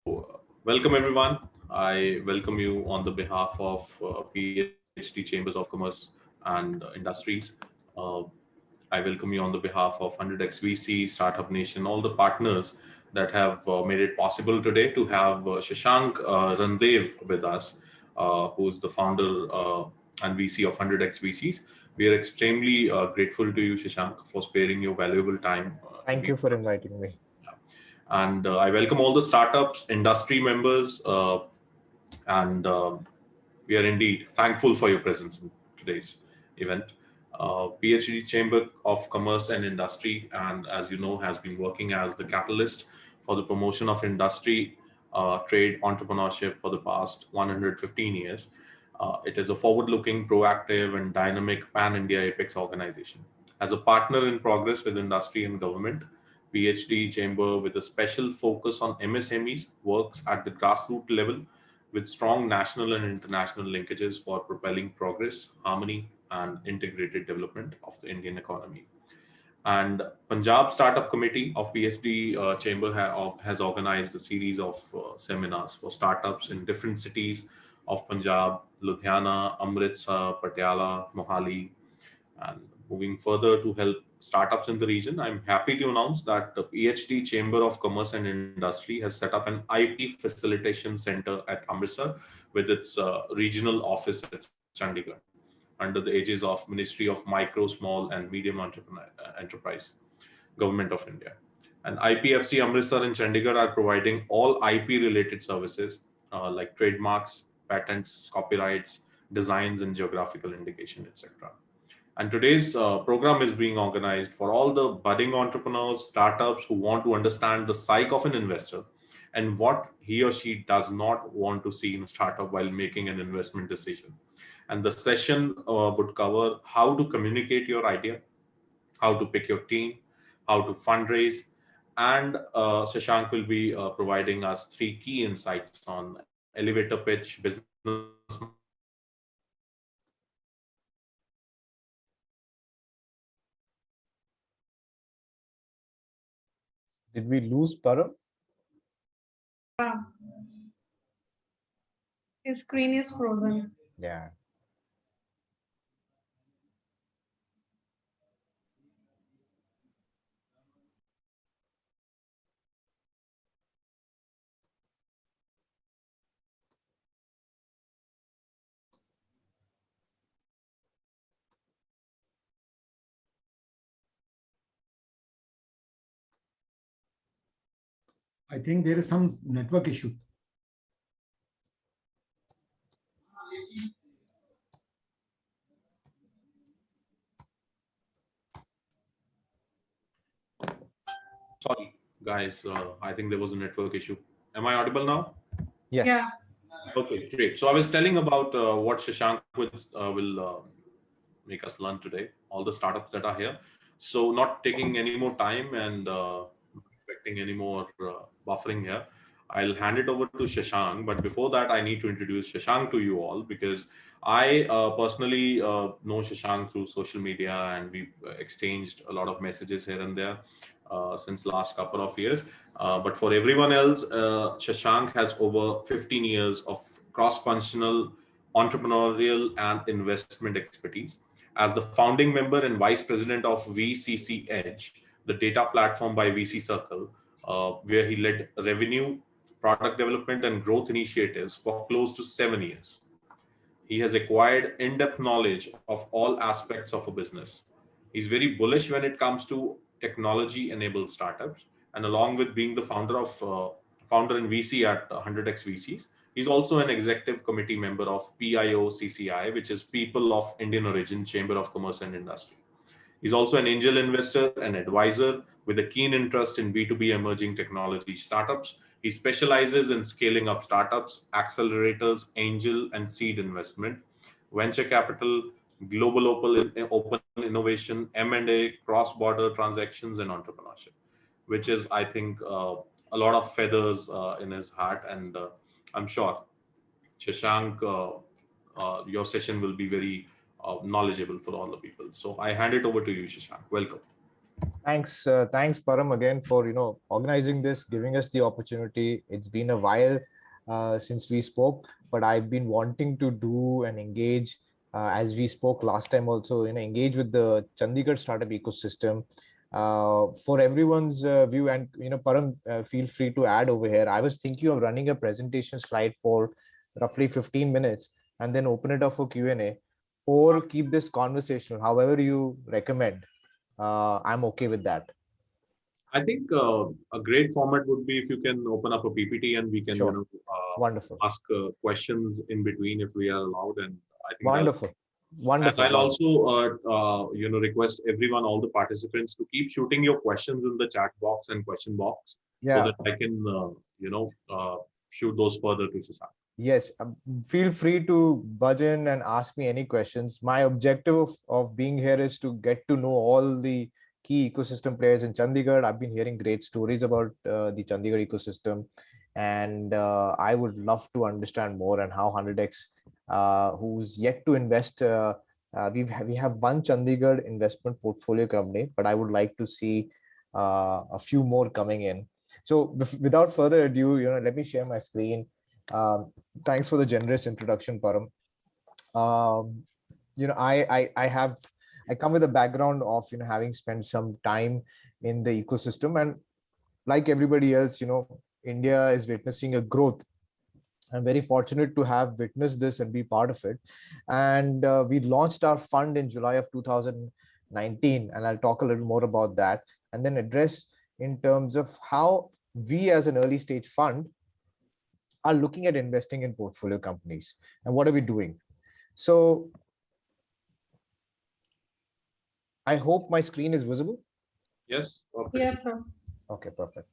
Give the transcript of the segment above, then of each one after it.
Welcome everyone. I welcome you on the behalf of PhD Chambers of Commerce and Industries. Uh, I welcome you on the behalf of 100x VC, Startup Nation, all the partners that have made it possible today to have Shashank Randev with us, who's the founder and VC of 100x VCs. We are extremely grateful to you, Shashank, for sparing your valuable time to Thank be you for with us. inviting me. And I welcome all the startups, industry members, and we are indeed thankful for your presence in today's event. PhD Chamber of Commerce and Industry, and as you know, has been working as the catalyst for the promotion of industry, trade, entrepreneurship for the past 115 years. It is a forward-looking, proactive, and dynamic pan-India apex organization. As a partner in progress with industry and government, PhD Chamber, with a special focus on MSMEs, works at the grassroots level with strong national and international linkages for propelling progress, harmony, and integrated development of the Indian economy. And Punjab Startup Committee of PhD Chamber has organized a series of seminars for startups in different cities of Punjab, Ludhiana, Amritsar, Patiala, Mohali, and moving further to help startups in the region, I'm happy to announce that the PhD Chamber of Commerce and Industry has set up an IP facilitation center at Amritsar with its regional office at Chandigarh under the aegis of Ministry of Micro, Small and Medium Enterprise, Government of India. And IPFC Amritsar and Chandigarh are providing all IP related services like trademarks, patents, copyrights, designs, and geographical indication, etc. And today's program is being organized for all the budding entrepreneurs, startups who want to understand the psyche of an investor and what he or she does not want to see in a startup while making an investment decision. And the session would cover how to communicate your idea, how to pick your team, how to fundraise, and Shashank will be providing us three key insights on elevator pitch, business model, and strategic planning to help you navigate the journey from idea to success. Did we lose Param? Yeah, his screen is frozen. Yeah. I think there is some network issue. Sorry, guys. I think there was a network issue. Am I audible now? Yeah. Yes. Okay, great. So I was telling about what Shashank will make us learn today, all the startups that are here. So not taking any more time and not expecting any more buffering here, I'll hand it over to Shashank. But before that, I need to introduce Shashank to you all because I personally know Shashank through social media and we've exchanged a lot of messages here and there since last couple of years. But for everyone else, Shashank has over 15 years of cross-functional entrepreneurial and investment expertise. As the founding member and vice president of VCC Edge, the data platform by VC Circle, where he led revenue, product development, and growth initiatives for close to 7 years. He has acquired in-depth knowledge of all aspects of a business. He's very bullish when it comes to technology-enabled startups, and along with being the founder and VC at 100x VCs, he's also an executive committee member of PIO-CCI, which is People of Indian Origin Chamber of Commerce and Industry. He's also an angel investor and advisor with a keen interest in B2B emerging technology startups. He specializes in scaling up startups, accelerators, angel and seed investment, venture capital, global open innovation, M&A, cross-border transactions, and entrepreneurship, which is, I think, a lot of feathers in his hat. And I'm sure, Shashank, your session will be very knowledgeable for all the people. So I hand it over to you, Shashank. Welcome. Thanks, Param, again for organizing this, giving us the opportunity. It's been a while since we spoke, but I've been wanting to do and engage, as we spoke last time also, engage with the Chandigarh startup ecosystem for everyone's view. And Param, feel free to add over here. I was thinking of running a presentation slide for roughly 15 minutes and then open it up for Q&A, or keep this conversational, however you recommend. I'm okay with that. I think a great format would be if you can open up a PPT and we can, Sure. Wonderful. ask questions in between if we are allowed. And I think Wonderful. and Wonderful. I'll Wonderful. also, request everyone, all the participants, to keep shooting your questions in the chat box and question box, so Yeah. that I can, shoot ththose further to Susan. Yes. Feel free to budge in and ask me any questions. My objective of being here is to get to know all the key ecosystem players in Chandigarh. I've been hearing great stories about the Chandigarh ecosystem, and I would love to understand more and how 100x, who's yet to invest. We have one Chandigarh investment portfolio company, but I would like to see a few more coming in. So without further ado, let me share my screen. Thanks for the generous introduction, Param. I come with a background of having spent some time in the ecosystem, and like everybody else, India is witnessing a growth. I'm very fortunate to have witnessed this and be part of it. And we launched our fund in July of 2019, and I'll talk a little more about that, and then address in terms of how we as an early stage fund are looking at investing in portfolio companies and what are we doing. So I hope my screen is visible. Yes. Perfect. Yes, sir. Okay, perfect.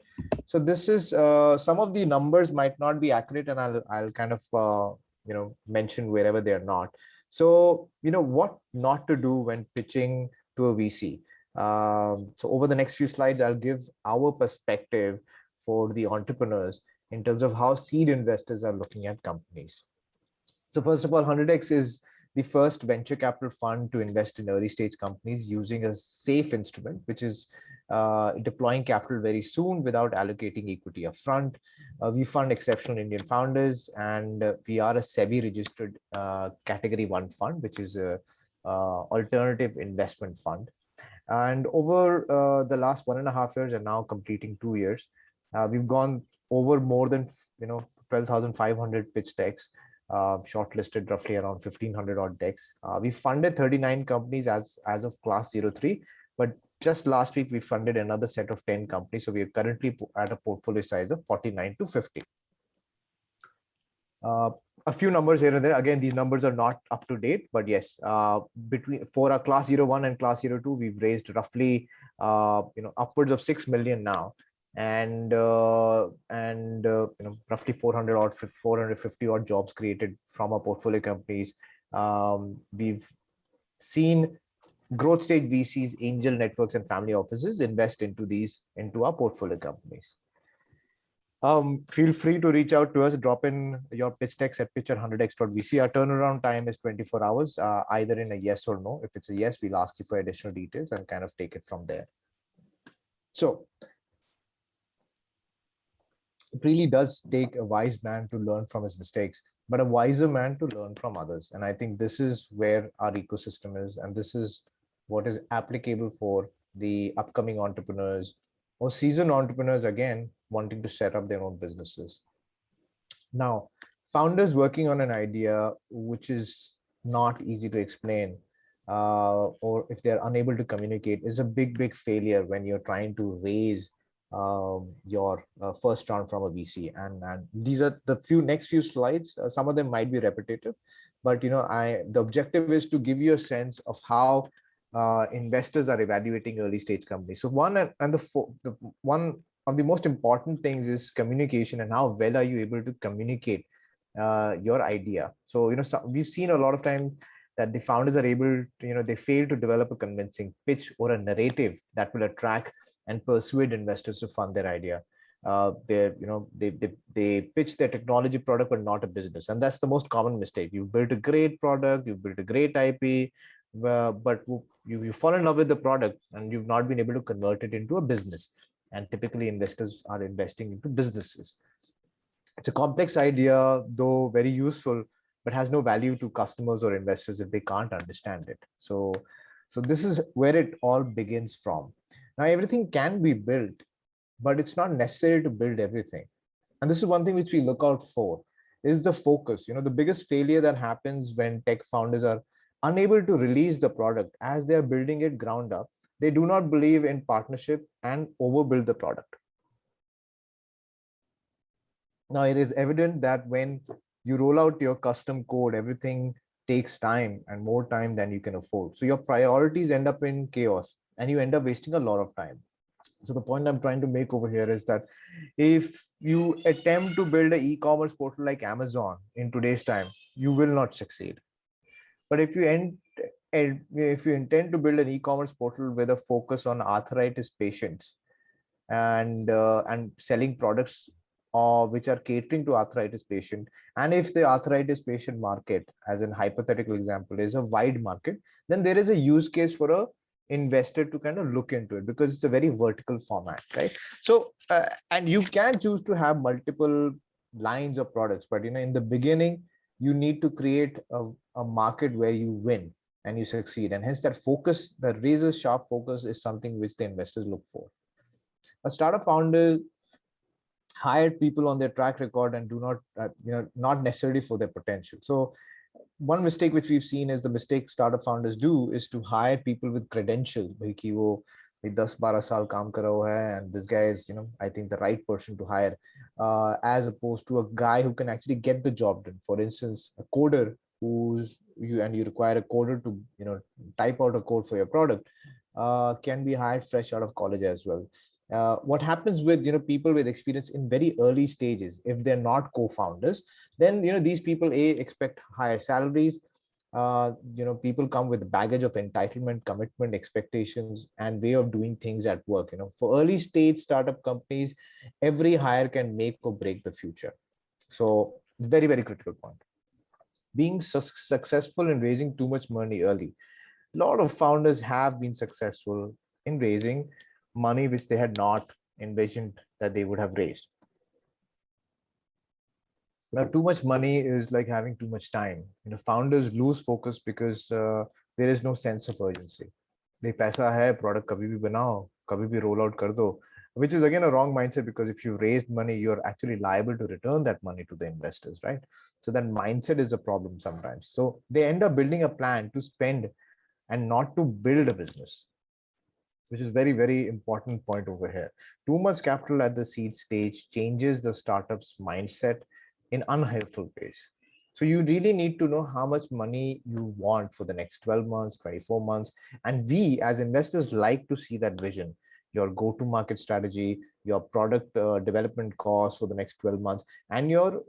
So this is some of the numbers might not be accurate, and I'll kind of mention wherever they are not. So what not to do when pitching to a VC. So over the next few slides, I'll give our perspective for the entrepreneurs in terms of how seed investors are looking at companies. So first of all, 100x is the first venture capital fund to invest in early stage companies using a safe instrument, which is deploying capital very soon without allocating equity upfront. We fund exceptional Indian founders, and we are a SEBI registered category 1 fund, which is a alternative investment fund. And over the last 1.5 years and now completing 2 years, we've gone over more than 12,500 pitch decks, shortlisted roughly around 1,500 odd decks. We funded 39 companies as of class 03, but just last week we funded another set of 10 companies. So we are currently at a portfolio size of 49 to 50. A few numbers here and there. Again, these numbers are not up to date, but yes, for our class 01 and class 02, we've raised roughly upwards of 6 million now, and roughly 450 odd jobs created from our portfolio companies. We've seen growth stage VCs, angel networks, and family offices invest into our portfolio companies. Feel free to reach out to us, drop in your pitch decks at pitch@100x.vc. Our turnaround time is 24 hours, either in a yes or no. If it's a yes, we'll ask you for additional details and kind of take it from there. So it really does take a wise man to learn from his mistakes, but a wiser man to learn from others. And I think this is where our ecosystem is, and this is what is applicable for the upcoming entrepreneurs or seasoned entrepreneurs, again, wanting to set up their own businesses. Now, founders working on an idea which is not easy to explain, or if they're unable to communicate, is a big failure when you're trying to raise your first round from a VC. And these are the next few slides. Some of them might be repetitive, but the objective is to give you a sense of how investors are evaluating early stage companies. So one of the most important things is communication, and how well are you able to communicate your idea. So we've seen a lot of time that the founders are able to, they fail to develop a convincing pitch or a narrative that will attract and persuade investors to fund their idea. They pitch their technology product but not a business, and that's the most common mistake. You built a great product, you built a great IP, but you fall in love with the product and you've not been able to convert it into a business. And typically investors are investing into businesses. It's a complex idea, though very useful, but has no value to customers or investors if they can't understand it. So this is where it all begins from. Now, everything can be built, but it's not necessary to build everything. And this is one thing which we look out for, is the focus. The biggest failure that happens when tech founders are unable to release the product as they are building it ground up, they do not believe in partnership and overbuild the product. Now, it is evident that when you roll out your custom code, everything takes time and more time than you can afford. So your priorities end up in chaos and you end up wasting a lot of time. So the point I'm trying to make over here is that if you attempt to build an e-commerce portal like Amazon in today's time, you will not succeed. But if you intend to build an e-commerce portal with a focus on arthritis patients and selling products which are catering to arthritis patient, and if the arthritis patient market, as an hypothetical example, is a wide market, then there is a use case for a investor to kind of look into it, because it's a very vertical format, right? So and you can choose to have multiple lines of products, but in the beginning you need to create a market where you win and you succeed, and hence that focus, the razor sharp focus, is something which the investors look for. A startup founder hired people on their track record and do not not necessarily for their potential. So one mistake which we've seen is the mistake startup founders do is to hire people with credentials. Bhai ki wo 10-12 saal kaam kar raha hai, and this guy is I think the right person to hire, as opposed to a guy who can actually get the job done. For instance, a coder you require a coder to type out a code for your product, can be hired fresh out of college as well. What happens with people with experience in very early stages, if they're not co-founders, then these people expect higher salaries. People come with baggage of entitlement, commitment, expectations, and way of doing things at work. For early stage startup companies, every hire can make or break the future. So very, very critical point. Being successful in raising too much money early. A lot of founders have been successful in raising money which they had not envisioned that they would have raised. Now, too much money is like having too much time. Founders lose focus because there is no sense of urgency. The paisa hai, product kabhi bhi banao, kabhi bhi roll out kar do, which is again a wrong mindset, because if you raised money, you're actually liable to return that money to the investors, right? So that mindset is a problem sometimes. So they end up building a plan to spend and not to build a business, which is very, very important point over here. Too much capital at the seed stage changes the startup's mindset in unhelpful ways. So you really need to know how much money you want for the next 12 months, 24 months. And we as investors like to see that vision, your go-to-market strategy, your product development costs for the next 12 months, and your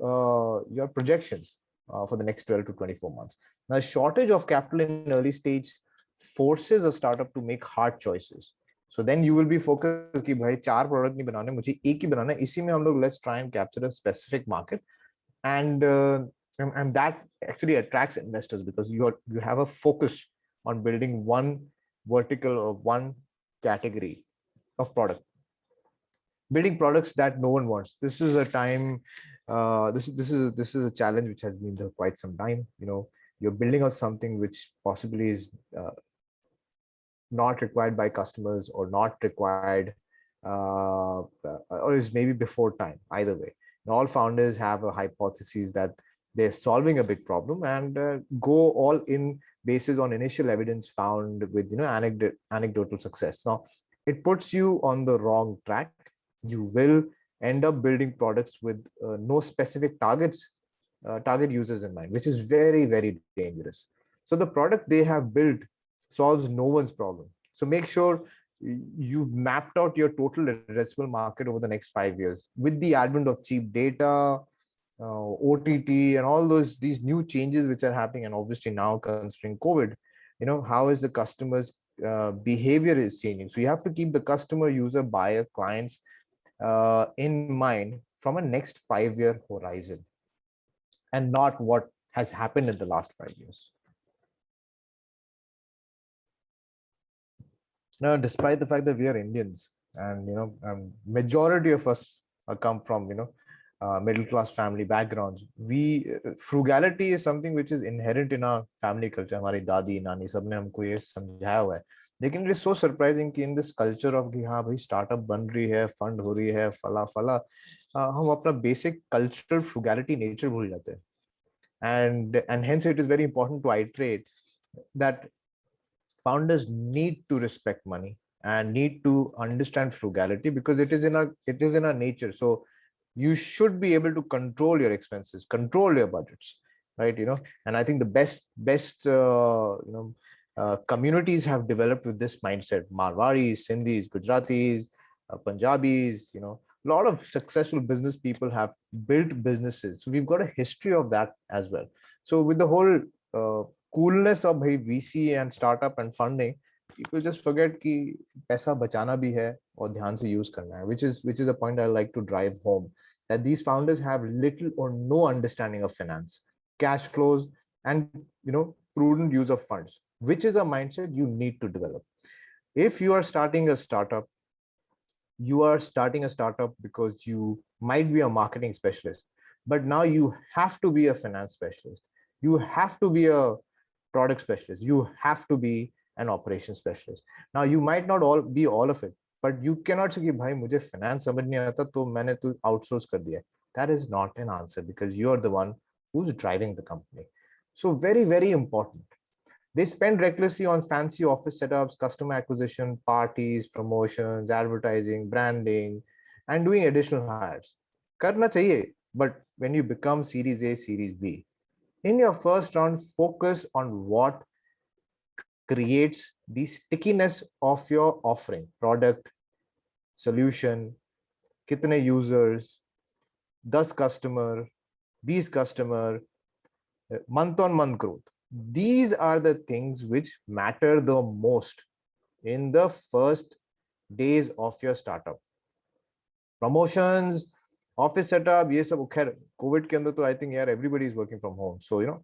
projections for the next 12 to 24 months. Now, shortage of capital in early stage forces a startup to make hard choices. So then you will be focused कि भाई 4 product नहीं बनाने, मुझे एक ही बनाना है, इसी में हम लोग let's try and capture a specific market, and that actually attracts investors, because you have a focus on building one vertical or one category of product. Building products that no one wants. This is a time. This is a challenge which has been there quite some time. You're building out something which possibly is not required by customers, or not required, or is maybe before time. Either way, and all founders have a hypothesis that they're solving a big problem, and go all in basis on initial evidence found with anecdotal success. Now, it puts you on the wrong track. You will end up building products with no specific target users in mind, which is very, very dangerous. So the product they have built solves no one's problem. So make sure you've mapped out your total addressable market over the next 5 years. With the advent of cheap data, OTT, and all these new changes which are happening, and obviously now considering COVID, how is the customer's behavior is changing. So you have to keep the customer, user, buyer, clients in mind from a next 5-year horizon, and not what has happened in the last 5 years. Now, despite the fact that we are Indians, and majority of us come from middle class family backgrounds, we frugality is something which is inherent in our family culture. हमारी दादी नानी सबने हमको ये समझाया हुआ है. लेकिन it is so surprising कि in this culture of कि हाँ भाई startup बन रही है, fund हो रही है, फला फला, हम अपना basic cultural frugality nature भूल जाते हैं. And hence it is very important to iterate that founders need to respect money and need to understand frugality, because it is in our nature. So you should be able to control your expenses, control your budgets, right? And I think the best communities have developed with this mindset. Marwaris, Sindhis, Gujaratis, Punjabis, a lot of successful business people have built businesses. So we've got a history of that as well. So with the whole coolness of VC and startup and funding, people just forget कि पैसा बचाना भी है और ध्यान से use करना है, which is a point I like to drive home, that these founders have little or no understanding of finance, cash flows, and prudent use of funds, which is a mindset you need to develop. If you are starting a startup, you are starting a startup because you might be a marketing specialist, but now you have to be a finance specialist, you have to be a product specialist, you have to be an operations specialist. Now you might not all be all of it, but you cannot say कि भाई मुझे finance समझ नहीं आता तो मैंने तो outsource कर दिया. That is not an answer, because you are the one who's driving the company. So very, very important. They spend recklessly on fancy office setups, customer acquisition, parties, promotions, advertising, branding, and doing additional hires. Karna chahiye, but when you become Series A, Series B, in your first round, focus on what creates the stickiness of your offering, product, solution, kitne users, 10 customer, 20 customer, month on month growth. These are the things which matter the most in the first days of your startup. Promotions, office setup, ये सब खैर COVID के अंदर तो I think यार everybody is working from home. So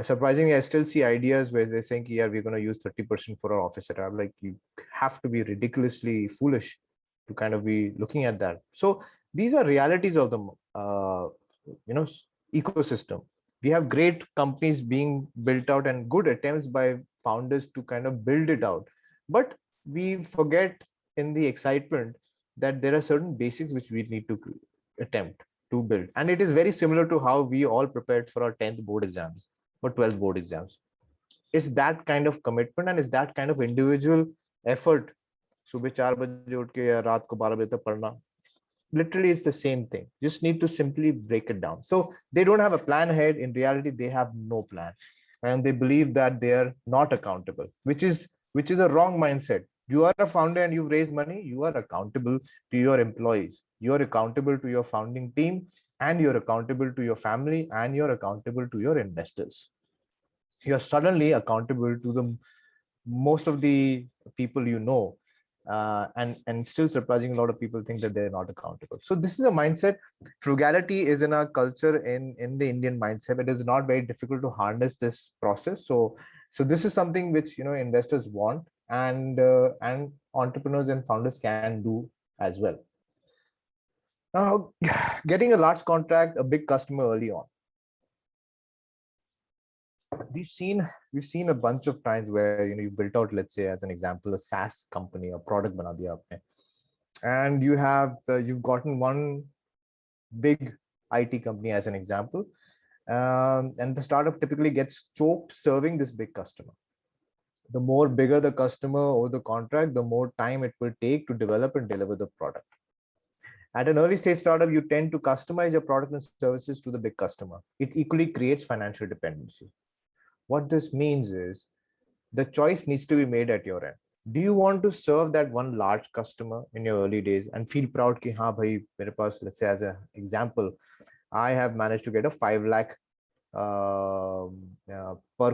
surprisingly, I still see ideas where they're saying yeah, we're going to use 30% for our office setup. Like, you have to be ridiculously foolish to kind of be looking at that. So these are realities of the ecosystem. We have great companies being built out and good attempts by founders to kind of build it out, but we forget in the excitement that there are certain basics which we need to attempt to build. And it is very similar to how we all prepared for our 10th board exams or 12th board exams. It's that kind of commitment and it's that kind of individual effort. सुबह 4 बजे उठ के या रात को 12 बजे तक पढ़ना, literally it's the same thing. Just need to simply break it down. So they don't have a plan ahead. In reality, they have no plan, and they believe that they are not accountable, which is a wrong mindset. You are a founder and you've raised money. You are accountable to your employees. You are accountable to your founding team, and you're accountable to your family, and you're accountable to your investors. You're suddenly accountable to the most of the people and still surprising, a lot of people think that they're not accountable. So this is a mindset. Frugality is in our culture, in the Indian mindset. It is not very difficult to harness this process. So this is something which investors want, and entrepreneurs and founders can do as well. Now, getting a large contract, a big customer early on. We've seen a bunch of times where you built out, let's say as an example, a SaaS company, a product bana diya aapne, and you've gotten one big IT company as an example, and the startup typically gets choked serving this big customer. The more bigger the customer or the contract, the more time it will take to develop and deliver the product. At an early stage startup, you tend to customize your product and services to the big customer. It equally creates financial dependency. What this means is the choice needs to be made at your end. Do you want to serve that one large customer in your early days and feel proud ki haan bhai mere paas, let's say as an example, I have managed to get a 5 lakh per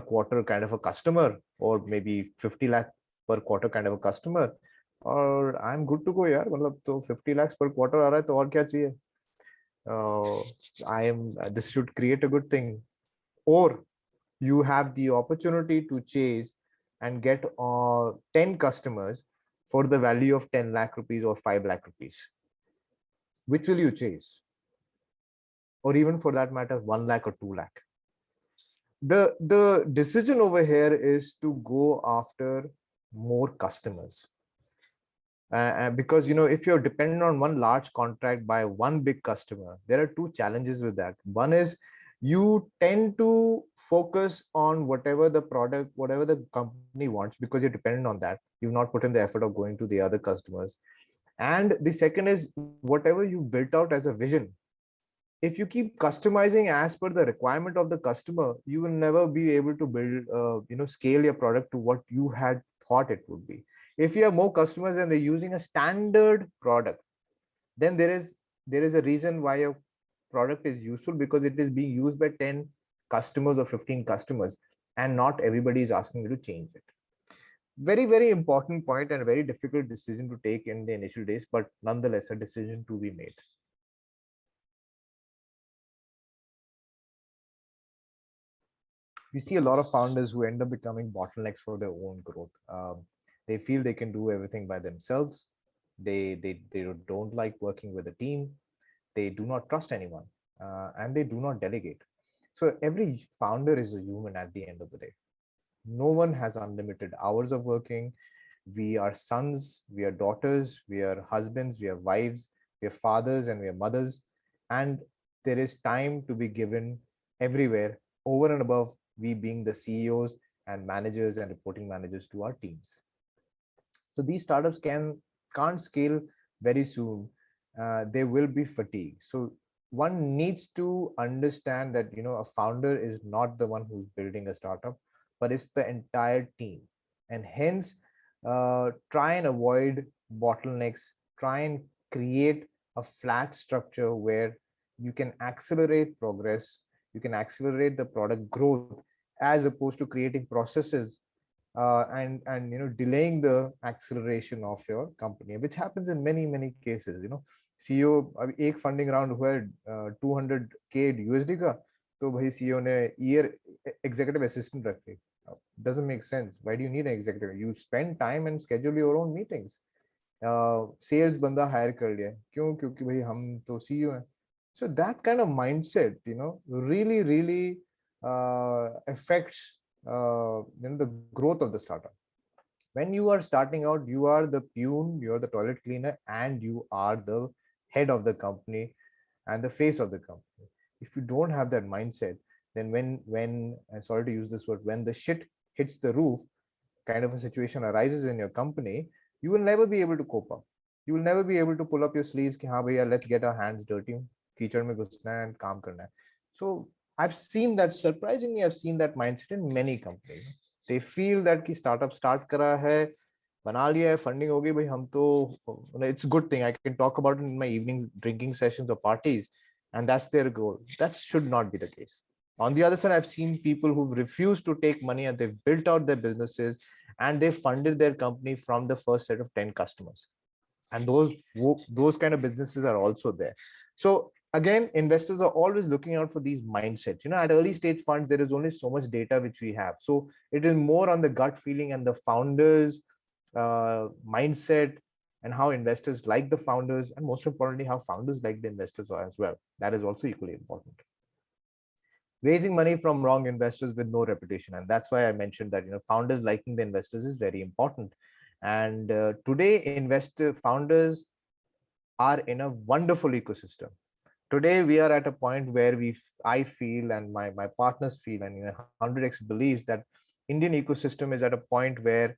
quarter kind of a customer, or maybe 50 lakh per quarter kind of a customer, or I'm good to go yaar, matlab to 50 lakhs per quarter aa raha hai to aur kya chahiye. This should create a good thing. Or you have the opportunity to chase and get 10 customers for the value of 10 lakh rupees or 5 lakh rupees. Which will you chase? Or even for that matter, 1 lakh or 2 lakh. The decision over here is to go after more customers. Because, you know, if you're dependent on one large contract by one big customer, there are two challenges with that. One is you tend to focus on whatever the product, whatever the company wants, because you're dependent on that. You've not put in the effort of going to the other customers. And the second is whatever you built out as a vision. If you keep customizing as per the requirement of the customer, you will never be able to build, scale your product to what you had thought it would be. If you have more customers and they're using a standard product, then there is a reason why your product is useful, because it is being used by 10 customers or 15 customers, and not everybody is asking you to change it. Very, very important point and a very difficult decision to take in the initial days, but nonetheless a decision to be made. We see a lot of founders who end up becoming bottlenecks for their own growth. They feel they can do everything by themselves. They don't like working with a team. They do not trust anyone, and they do not delegate. So every founder is a human at the end of the day. No one has unlimited hours of working. We are sons, we are daughters, we are husbands, we are wives, we are fathers, and we are mothers. And there is time to be given everywhere, over and above we being the CEOs and managers and reporting managers to our teams. So these startups can't scale very soon. There will be fatigue. So one needs to understand that, you know, a founder is not the one who's building a startup, but it's the entire team. And hence, try and avoid bottlenecks, try and create a flat structure where you can accelerate progress, you can accelerate the product growth, as opposed to creating processes and delaying the acceleration of your company, which happens in many cases. CEO एक funding round हुआ है 200K USD का, तो भाई CEO ने year executive assistant रख ली. Doesn't make sense. Why do you need an executive? You spend time and schedule your own meetings. Sales बंदा hire कर लिया, क्यों? क्योंकि भाई हम तो CEO हैं. So that kind of mindset, really affects the growth of the startup. When you are starting out, you are the peon, you are the toilet cleaner, and you are the head of the company and the face of the company. If you don't have that mindset, then when I'm sorry to use this word, when the shit hits the roof kind of a situation arises in your company, you will never be able to cope up. You will never be able to pull up your sleeves ki, haan bhaiya, let's get our hands dirty, कीचड़ में घुसना है and काम करना है. So I've seen that, surprisingly, I've seen that mindset in many companies. They feel that ki startup start करा है, बना लिया है, funding हो गई, भाई हम तो, it's a good thing. I can talk about it in my evenings, drinking sessions or parties, and that's their goal. That should not be the case. On the other side, I've seen people who've refused to take money and they've built out their businesses and they funded their company from the first set of 10 customers. And those kind of businesses are also there. So again, investors are always looking out for these mindsets. At early stage funds, there is only so much data which we have. So it is more on the gut feeling and the founders' mindset, and how investors like the founders, and most importantly, how founders like the investors as well. That is also equally important. Raising money from wrong investors with no reputation. And that's why I mentioned that, founders liking the investors is very important. And today, founders are in a wonderful ecosystem. Today, we are at a point where I feel, and my partners feel, and 100x believes that Indian ecosystem is at a point where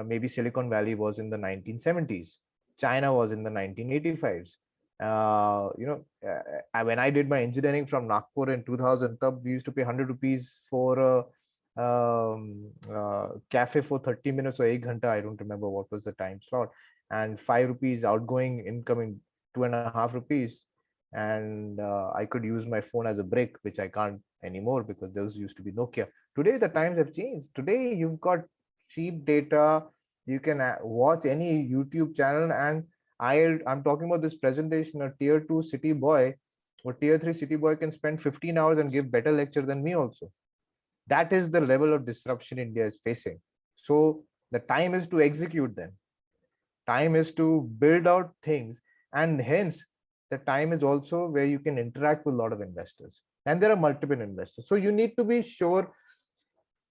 maybe Silicon Valley was in the 1970s, China was in the 1985s. When I did my engineering from Nagpur in 2000, we used to pay 100 rupees for a cafe for 30 minutes or 1 ghanta. I don't remember what was the time slot, and 5 rupees outgoing, incoming 2.5 rupees. And I could use my phone as a brick, which I can't anymore because those used to be Nokia. Today, the times have changed. Today, you've got cheap data. You can watch any YouTube channel, and I'm talking about this presentation, a tier 2 city boy or tier 3 city boy can spend 15 hours and give better lecture than me also. That is the level of disruption India is facing. So the time is to execute then. Time is to build out things, and hence the time is also where you can interact with a lot of investors, and there are multiple investors. So you need to be sure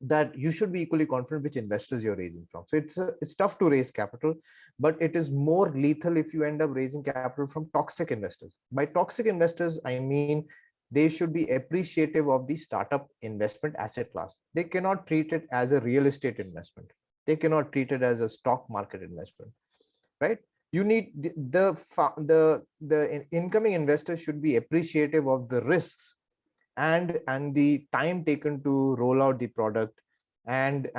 that you should be equally confident which investors you're raising from. So it's tough to raise capital, but it is more lethal if you end up raising capital from toxic investors. By toxic investors, I mean they should be appreciative of the startup investment asset class. They cannot treat it as a real estate investment. They cannot treat it as a stock market investment, right? You need the incoming investors should be appreciative of the risks and the time taken to roll out the product, and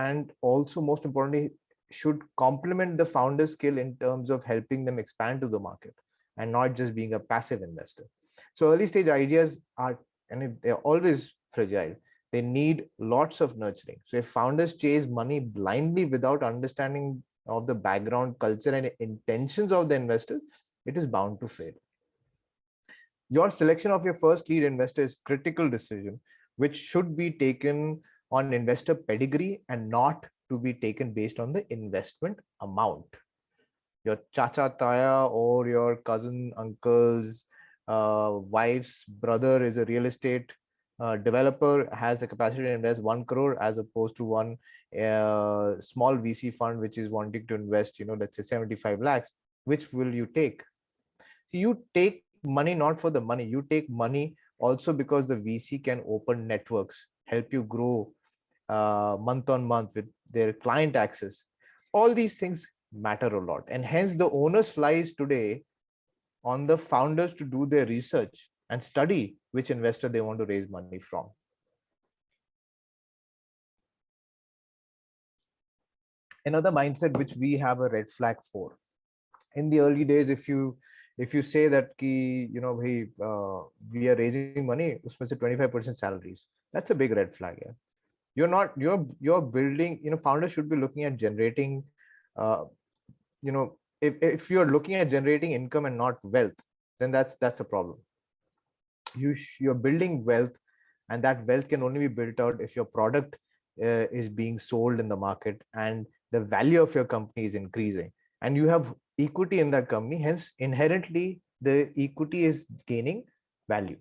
also most importantly should complement the founder skill in terms of helping them expand to the market and not just being a passive investor. So early stage ideas are, and if they're always fragile, they need lots of nurturing. So if founders chase money blindly without understanding of the background, culture, and intentions of the investors, it is bound to fail. Your selection of your first lead investor is critical decision, which should be taken on investor pedigree and not to be taken based on the investment amount. Your chacha taya or your cousin, uncle's wife's brother is a real estate developer, has the capacity to invest 1 crore as opposed to one small VC fund which is wanting to invest, let's say 75 lakhs. Which will you take? So you take money not for the money, you take money also because the VC can open networks, help you grow month on month with their client access. All these things matter a lot, and hence the onus lies today on the founders to do their research and study which investor they want to raise money from. Another mindset which we have a red flag for in the early days, if you say that ki, we are raising money, usme se 25% salaries, that's a big red flag. Yeah, you're building, founders should be looking at generating if you're looking at generating income and not wealth, then that's a problem. You're building wealth, and that wealth can only be built out if your product is being sold in the market and the value of your company is increasing and you have equity in that company. Hence inherently the equity is gaining value.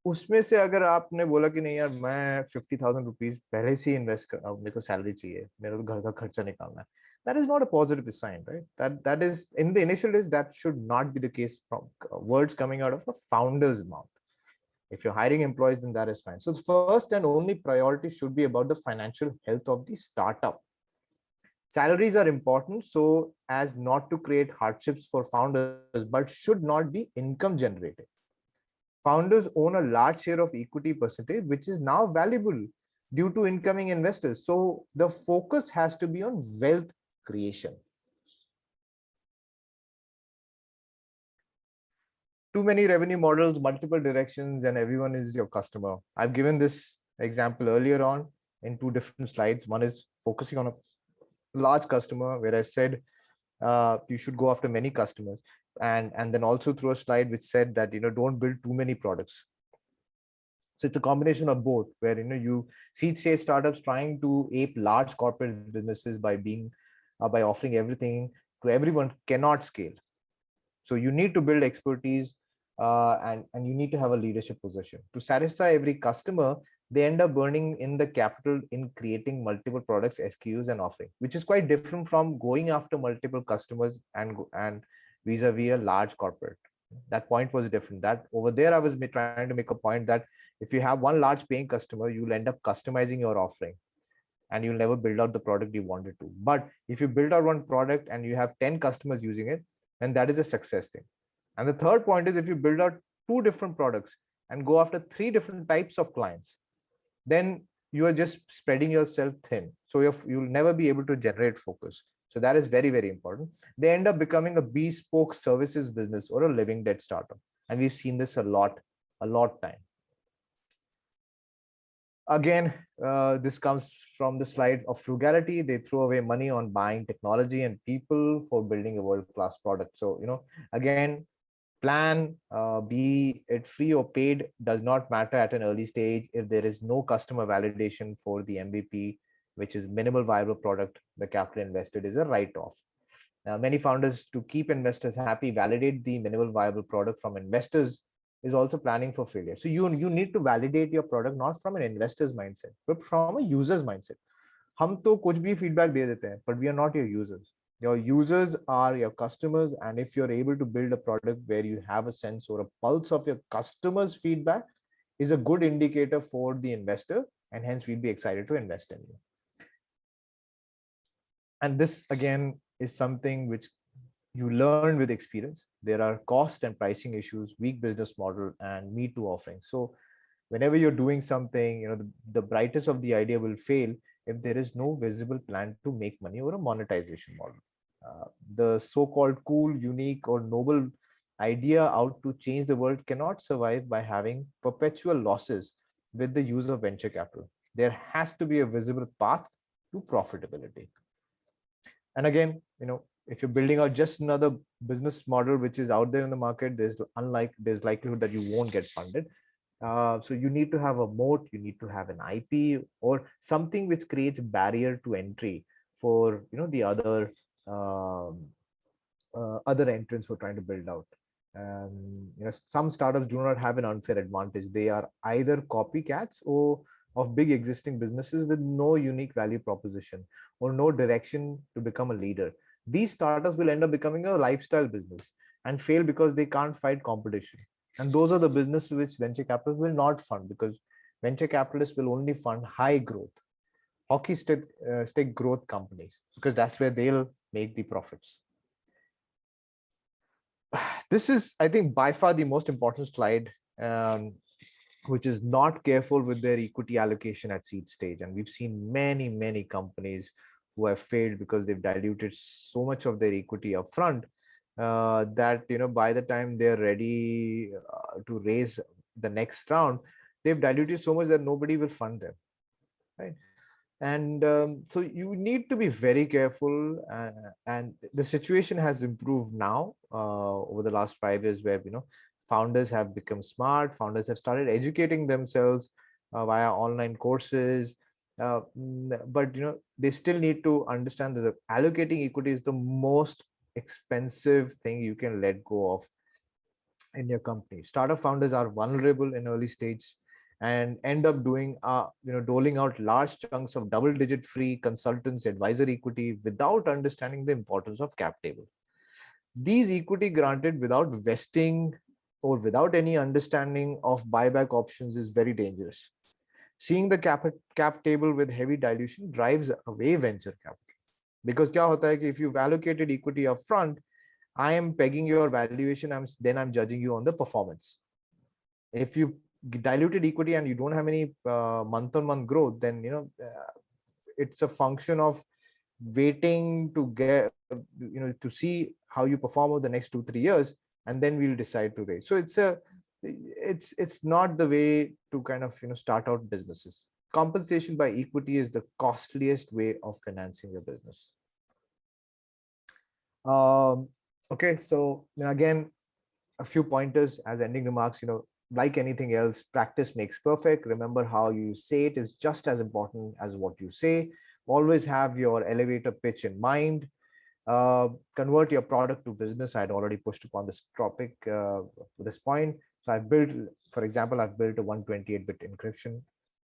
उसमें से अगर आपने बोला कि नहीं यार मैं 50,000 rupees पहले से इन्वेस्ट कर, मेरे को सैलरी चाहिए, मेरे को घर का खर्चा निकालना है, that is not a positive sign, right? That is, in the initial days, that should not be the case from words coming out of a founder's mouth. If you're hiring employees, then that is fine. So the first and only priority should be about the financial health of the startup. Salaries are important so as not to create hardships for founders, but should not be income generating. Founders own a large share of equity percentage, which is now valuable due to incoming investors. So the focus has to be on wealth creation. Too many revenue models, multiple directions, and everyone is your customer. I've given this example earlier on in 2 different slides. One is focusing on a large customer, where I said you should go after many customers, and then also through a slide which said that don't build too many products. So it's a combination of both, where you seed stage startups trying to ape large corporate businesses by offering everything to everyone cannot scale. So you need to build expertise and you need to have a leadership position to satisfy every customer. They end up burning in the capital in creating multiple products, SKUs, and offering, which is quite different from going after multiple customers and vis-a-vis a large corporate. That point was different. That over there, I was trying to make a point that if you have one large paying customer, you'll end up customizing your offering and you'll never build out the product you wanted to. But if you build out one product and you have 10 customers using it, then that is a success thing. And the third point is if you build out 2 different products and go after 3 different types of clients, then you are just spreading yourself thin. So you'll never be able to generate focus. So that is very, very important. They end up becoming a bespoke services business or a living dead startup. And we've seen this a lot time. Again, this comes from the slide of frugality. They throw away money on buying technology and people for building a world-class product. So, again, plan, be it free or paid, does not matter at an early stage. If there is no customer validation for the MVP, which is minimal viable product, the capital invested is a write-off. Many founders, to keep investors happy, validate the minimal viable product from investors is also planning for failure. So you need to validate your product not from an investor's mindset, but from a user's mindset. हम तो कुछ भी feedback दे देते हैं, but we are not your users. Your users are your customers, and if you're able to build a product where you have a sense or a pulse of your customers' feedback, is a good indicator for the investor, and hence we'll be excited to invest in you. And this again is something which you learn with experience. There are cost and pricing issues, weak business model, and me too offerings. So whenever you're doing something, the brightest of the idea will fail if there is no visible plan to make money or a monetization model. The so-called cool, unique, or noble idea out to change the world cannot survive by having perpetual losses with the use of venture capital. There has to be a visible path to profitability. And again, if you're building out just another business model which is out there in the market, there's likelihood that you won't get funded. So you need to have a moat, you need to have an IP or something which creates a barrier to entry for the other entrants who are trying to build out. Some startups do not have an unfair advantage. They are either copycats or of big existing businesses with no unique value proposition or no direction to become a leader. These startups will end up becoming a lifestyle business and fail because they can't fight competition. And those are the businesses which venture capitalists will not fund, because venture capitalists will only fund high growth, hockey stick growth companies, because that's where they'll make the profits. This is, I think, by far the most important slide, which is not careful with their equity allocation at seed stage. And we've seen many companies who have failed because they've diluted so much of their equity upfront that by the time they're ready to raise the next round, they've diluted so much that nobody will fund them, right? And so you need to be very careful, and the situation has improved now over the last 5 years, where founders have become smart. Founders have started educating themselves via online courses, but they still need to understand that allocating equity is the most expensive thing you can let go of in your company. Startup founders are vulnerable in early stage and end up doing doling out large chunks of double-digit free consultants advisory equity without understanding the importance of cap table. These equity granted without vesting or without any understanding of buyback options is very dangerous. Seeing the cap table with heavy dilution drives away venture capital, because kya hota hai ki if you've allocated equity up front, I am pegging your valuation, then I'm judging you on the performance. If you diluted equity and you don't have any month-on-month growth, then it's a function of waiting to get to see how you perform over the next 2-3 years, and then we'll decide to raise. So it's not the way to kind of start out businesses. Compensation by equity is the costliest way of financing your business. Okay, so again, a few pointers as ending remarks. Like anything else, practice makes perfect. Remember, how you say it is just as important as what you say. Always have your elevator pitch in mind. Convert your product to business. I'd already pushed upon this topic to this point. So I've built, for example, I've built a 128-bit encryption.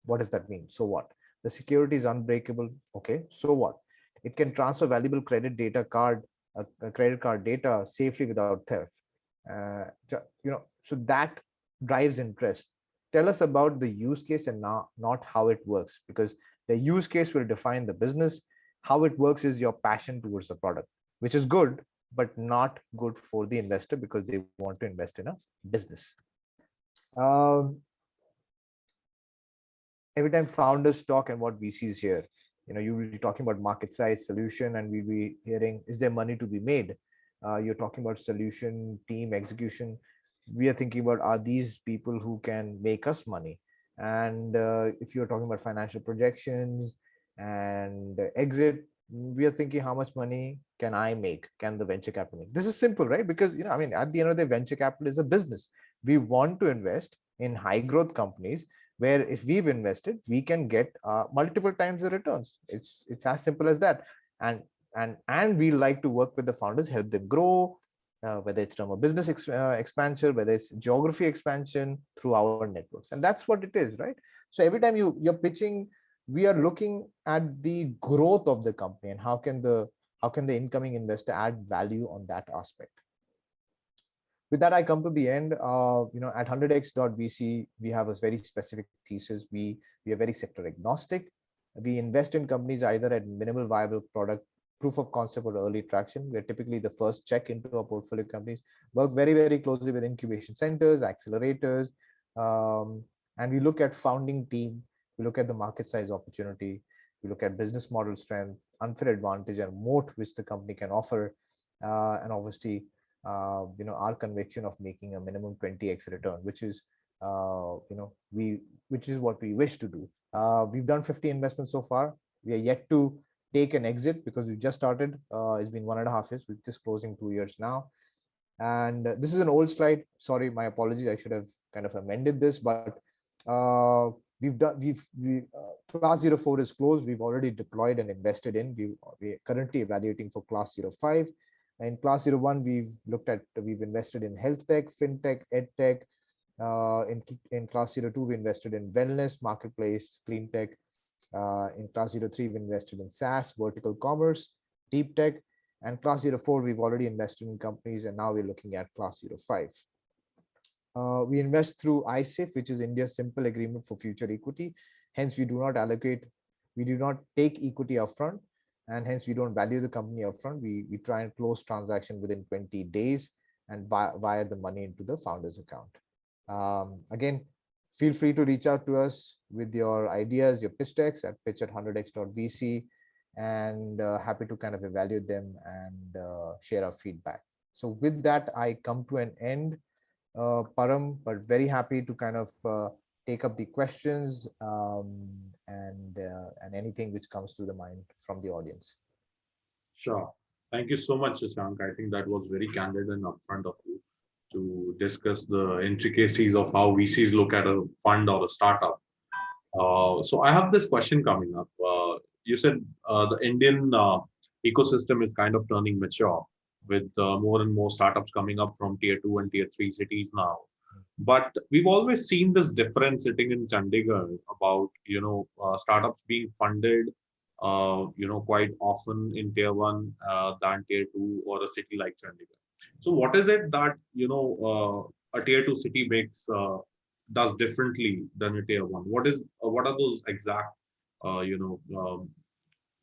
What does that mean? So what? The security is unbreakable. Okay, so what? It can transfer valuable credit card data safely without theft. So that drives interest. Tell us about the use case and not how it works, because the use case will define the business. How it works is your passion towards the product, which is good, but not good for the investor because they want to invest in a business. Every time founders talk and what VCs hear, you will be talking about market size, solution, and we'll be hearing, is there money to be made? You're talking about solution, team, execution. We are thinking about, are these people who can make us money? And if you're talking about financial projections and exit, we are thinking, how much money can I make? Can the venture capital make? This is simple, right? Because at the end of the day, venture capital is a business. We want to invest in high growth companies where if we've invested, we can get multiple times the returns. It's as simple as that. And and we like to work with the founders, help them grow, whether it's from a business expansion, whether it's geography expansion through our networks. And that's what it is, right? So every time you're pitching, we are looking at the growth of the company and how can the incoming investor add value on that aspect. With that, I come to the end. At 100x.vc, we have a very specific thesis. We are very sector agnostic. We invest in companies either at minimal viable product, proof of concept, or early traction. We're typically the first check into our portfolio companies, work very, very closely with incubation centers, accelerators, and we look at founding team. We look at the market size opportunity. We look at business model strength, unfair advantage, and moat which the company can offer, and obviously, our conviction of making a minimum 20x return, which is, which is what we wish to do. We've done 50 investments so far. We are yet to take an exit because we just started. It's been 1.5 years. We're just closing 2 years now. And this is an old slide. Sorry, my apologies. I should have kind of amended this, but class 04 is closed. We've already deployed and invested in. We're currently evaluating for class 05. In class 01, we've invested in health tech, fintech, ed tech. In class 02, we invested in wellness, marketplace, clean tech. In class 03, we invested in SaaS, vertical commerce, deep tech. And class 04, we've already invested in companies, and now we're looking at class 05. We invest through ISIF, which is India's simple agreement for future equity. Hence, we do not take equity upfront, and hence we don't value the company upfront. We try and close transaction within 20 days and wire the money into the founder's account. Again, feel free to reach out to us with your ideas, your pitch decks at pitch@100x.vc, and happy to kind of evaluate them and share our feedback. So with that, I come to an end, Param, but very happy to kind of take up the questions and anything which comes to the mind from the audience. Sure. Thank you so much, Shashank. I think that was very candid and upfront of you to discuss the intricacies of how VCs look at a fund or a startup. So I have this question coming up. You said the Indian ecosystem is kind of turning mature with more and more startups coming up from tier 2 and tier 3 cities now. But we've always seen this difference sitting in Chandigarh about, startups being funded, quite often in tier 1 than tier 2 or a city like Chandigarh. So what is it that, a tier 2 city does differently than a tier 1? What are those exact,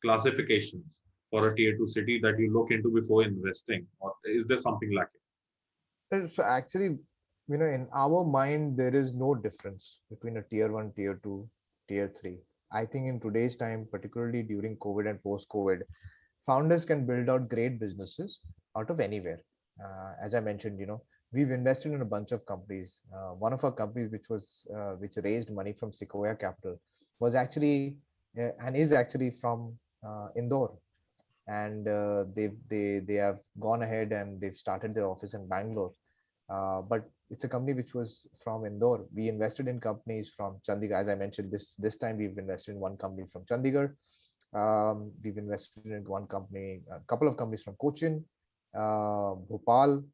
classifications for a tier 2 city that you look into before investing? Or is there something like it? So actually, in our mind, there is no difference between a tier 1, tier 2, tier 3. I think in today's time, particularly during COVID and post-COVID, founders can build out great businesses out of anywhere. As I mentioned, we've invested in a bunch of companies. One of our companies, which raised money from Sequoia Capital, was actually and is actually from Indore, and they have gone ahead and they've started their office in Bangalore. But it's a company which was from Indore. We invested in companies from Chandigarh. As I mentioned, this time we've invested in one company from Chandigarh. We've invested in a couple of companies from Cochin, Bhopal,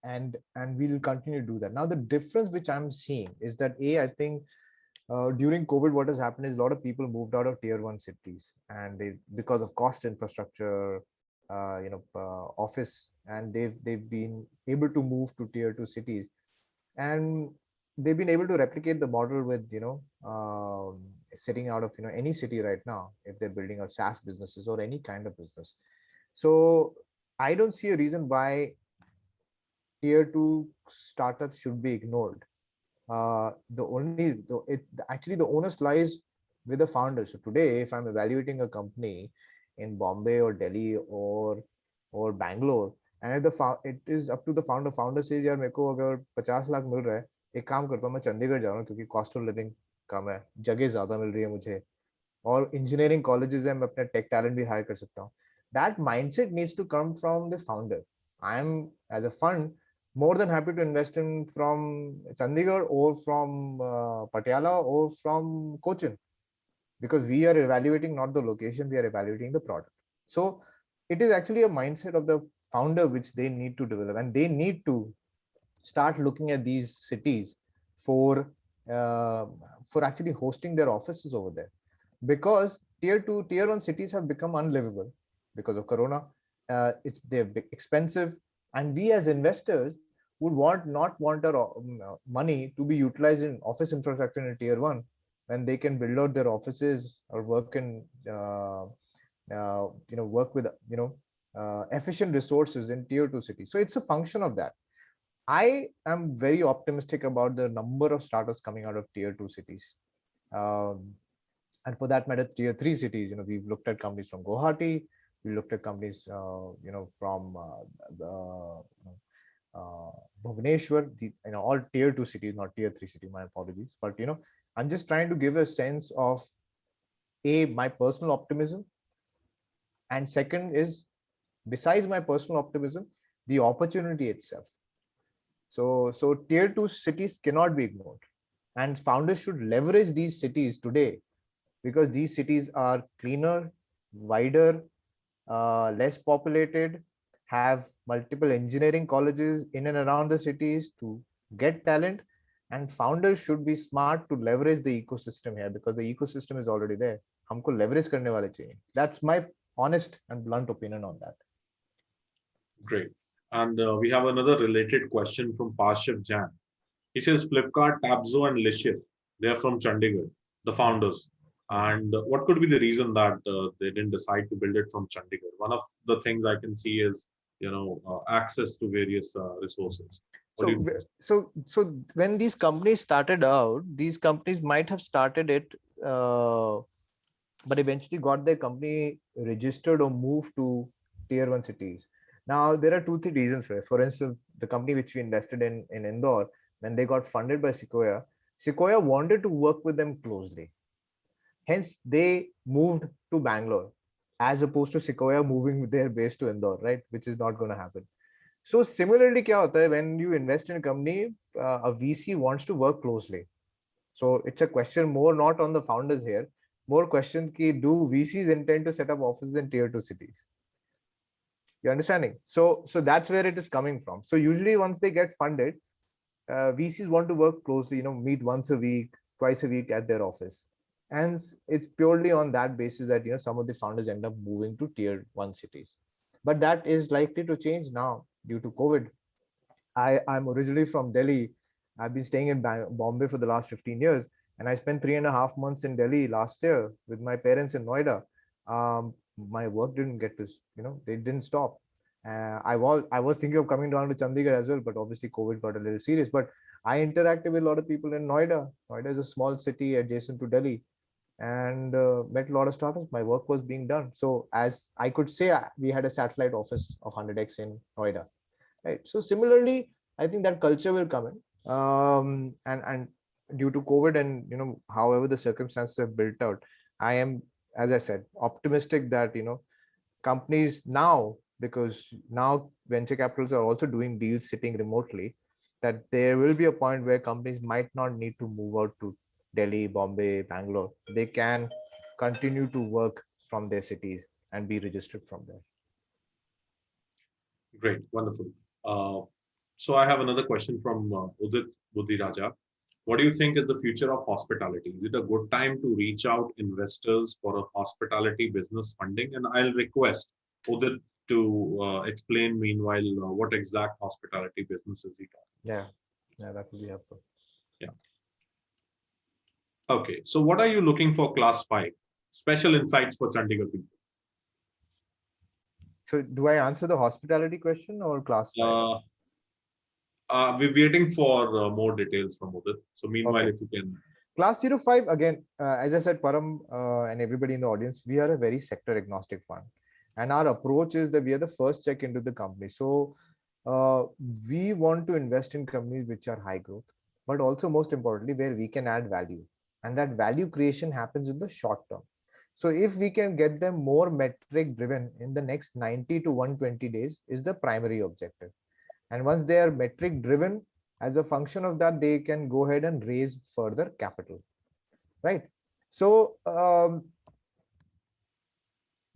and we will continue to do that. Now, the difference which I'm seeing is that I think during COVID, what has happened is a lot of people moved out of tier 1 cities, and because of cost infrastructure, office, and they've been able to move to tier 2 cities, and they've been able to replicate the model with sitting out of any city right now if they're building out SaaS businesses or any kind of business. So I don't see a reason why tier 2 startups should be ignored. Actually the onus lies with the founder. So today, if I'm evaluating a company in Bombay or Delhi or Bangalore, and it is up to the founder. Founder says, यार मेरे को अगर 50 लाख मिल रहा है, एक काम करता हूँ, मैं चंडीगढ़ जा रहा हूँ क्योंकि कॉस्ट ऑफ लिविंग कम है, जगह ज्यादा मिल रही है मुझे, और इंजीनियरिंग कॉलेजेस है, मैं अपने टेक टैलेंट भी हायर कर सकता हूँ. That mindset needs to come from the founder. I am, as a fund, more than happy to invest in from Chandigarh or from Patiala or from Cochin, because we are evaluating not the location, we are evaluating the product. So it is actually a mindset of the founder which they need to develop, and they need to start looking at these cities for uh, for actually hosting their offices over there, because tier 2 tier 1 cities have become unlivable because of corona. They're expensive, and we as investors would not want our money to be utilized in office infrastructure in tier 1 when they can build out their offices or work in work with efficient resources in tier 2 cities. So it's a function of that. I am very optimistic about the number of startups coming out of tier 2 cities. Um, and for that matter, tier 3 cities, we've looked at companies from Guwahati, we looked at companies, from Bhubaneswar, all tier 2 cities, not tier 3 city, my apologies. But, I'm just trying to give a sense of my personal optimism. And second is, besides my personal optimism, the opportunity itself. So tier 2 cities cannot be ignored, and founders should leverage these cities today, because these cities are cleaner, wider, less populated, have multiple engineering colleges in and around the cities to get talent, and founders should be smart to leverage the ecosystem here, because the ecosystem is already there. हमको leverage करने वाले चाहिए. That's my honest and blunt opinion on that. Great. And we have another related question from Pashav Jan. He says Flipkart, Tabzo, and Lishif, they are from Chandigarh, the founders. And what could be the reason that they didn't decide to build it from Chandigarh? One of the things I can see is, access to various resources. What do you think? So when these companies started out, these companies might have started it, but eventually got their company registered or moved to tier 1 cities. Now, there are 2-3 reasons for it. For instance, the company which we invested in Indore, when they got funded by Sequoia wanted to work with them closely. Hence, they moved to Bangalore, as opposed to Sequoia moving their base to Indore, right? Which is not going to happen. So similarly, kya hota hai, when you invest in a company, a VC wants to work closely. So it's a question more not on the founders here, more question ki, do VCs intend to set up offices in tier 2 cities? You're understanding? So that's where it is coming from. So usually once they get funded, VCs want to work closely, meet once a week, twice a week at their office. And it's purely on that basis that, some of the founders end up moving to tier 1 cities. But that is likely to change now due to COVID. I'm originally from Delhi. I've been staying in Bombay for the last 15 years. And I spent 3.5 months in Delhi last year with my parents in Noida. My work didn't get to, they didn't stop. I was thinking of coming down to Chandigarh as well, but obviously COVID got a little serious. But I interacted with a lot of people in Noida. Noida is a small city adjacent to Delhi, and met a lot of startups. My work was being done. So as I could say, we had a satellite office of 100x in Noida, right? So similarly, I think that culture will come in, and due to COVID and however the circumstances have built out, I am, as I said, optimistic that companies now, because now venture capitals are also doing deals sitting remotely, that there will be a point where companies might not need to move out to Delhi, Bombay, Bangalore. They can continue to work from their cities and be registered from there. Great, wonderful. So I have another question from Udit Buddhiraja. What do you think is the future of hospitality? Is it a good time to reach out investors for a hospitality business funding? And I'll request Udit to explain meanwhile what exact hospitality business is he talking. Yeah, that would be helpful. Yeah. Okay, so what are you looking for class 5? Special insights for Chandigarh people. So do I answer the hospitality question or class 5? We're waiting for more details from Udit. So meanwhile, Okay. if you can. Class 05, again, as I said, Param and everybody in the audience, we are a very sector agnostic fund. And our approach is that we are the first check into the company. So we want to invest in companies which are high growth, but also most importantly, where we can add value. And that value creation happens in the short term. So if we can get them more metric driven in the next 90 to 120 days is the primary objective. And once they are metric driven, as a function of that, they can go ahead and raise further capital, right? So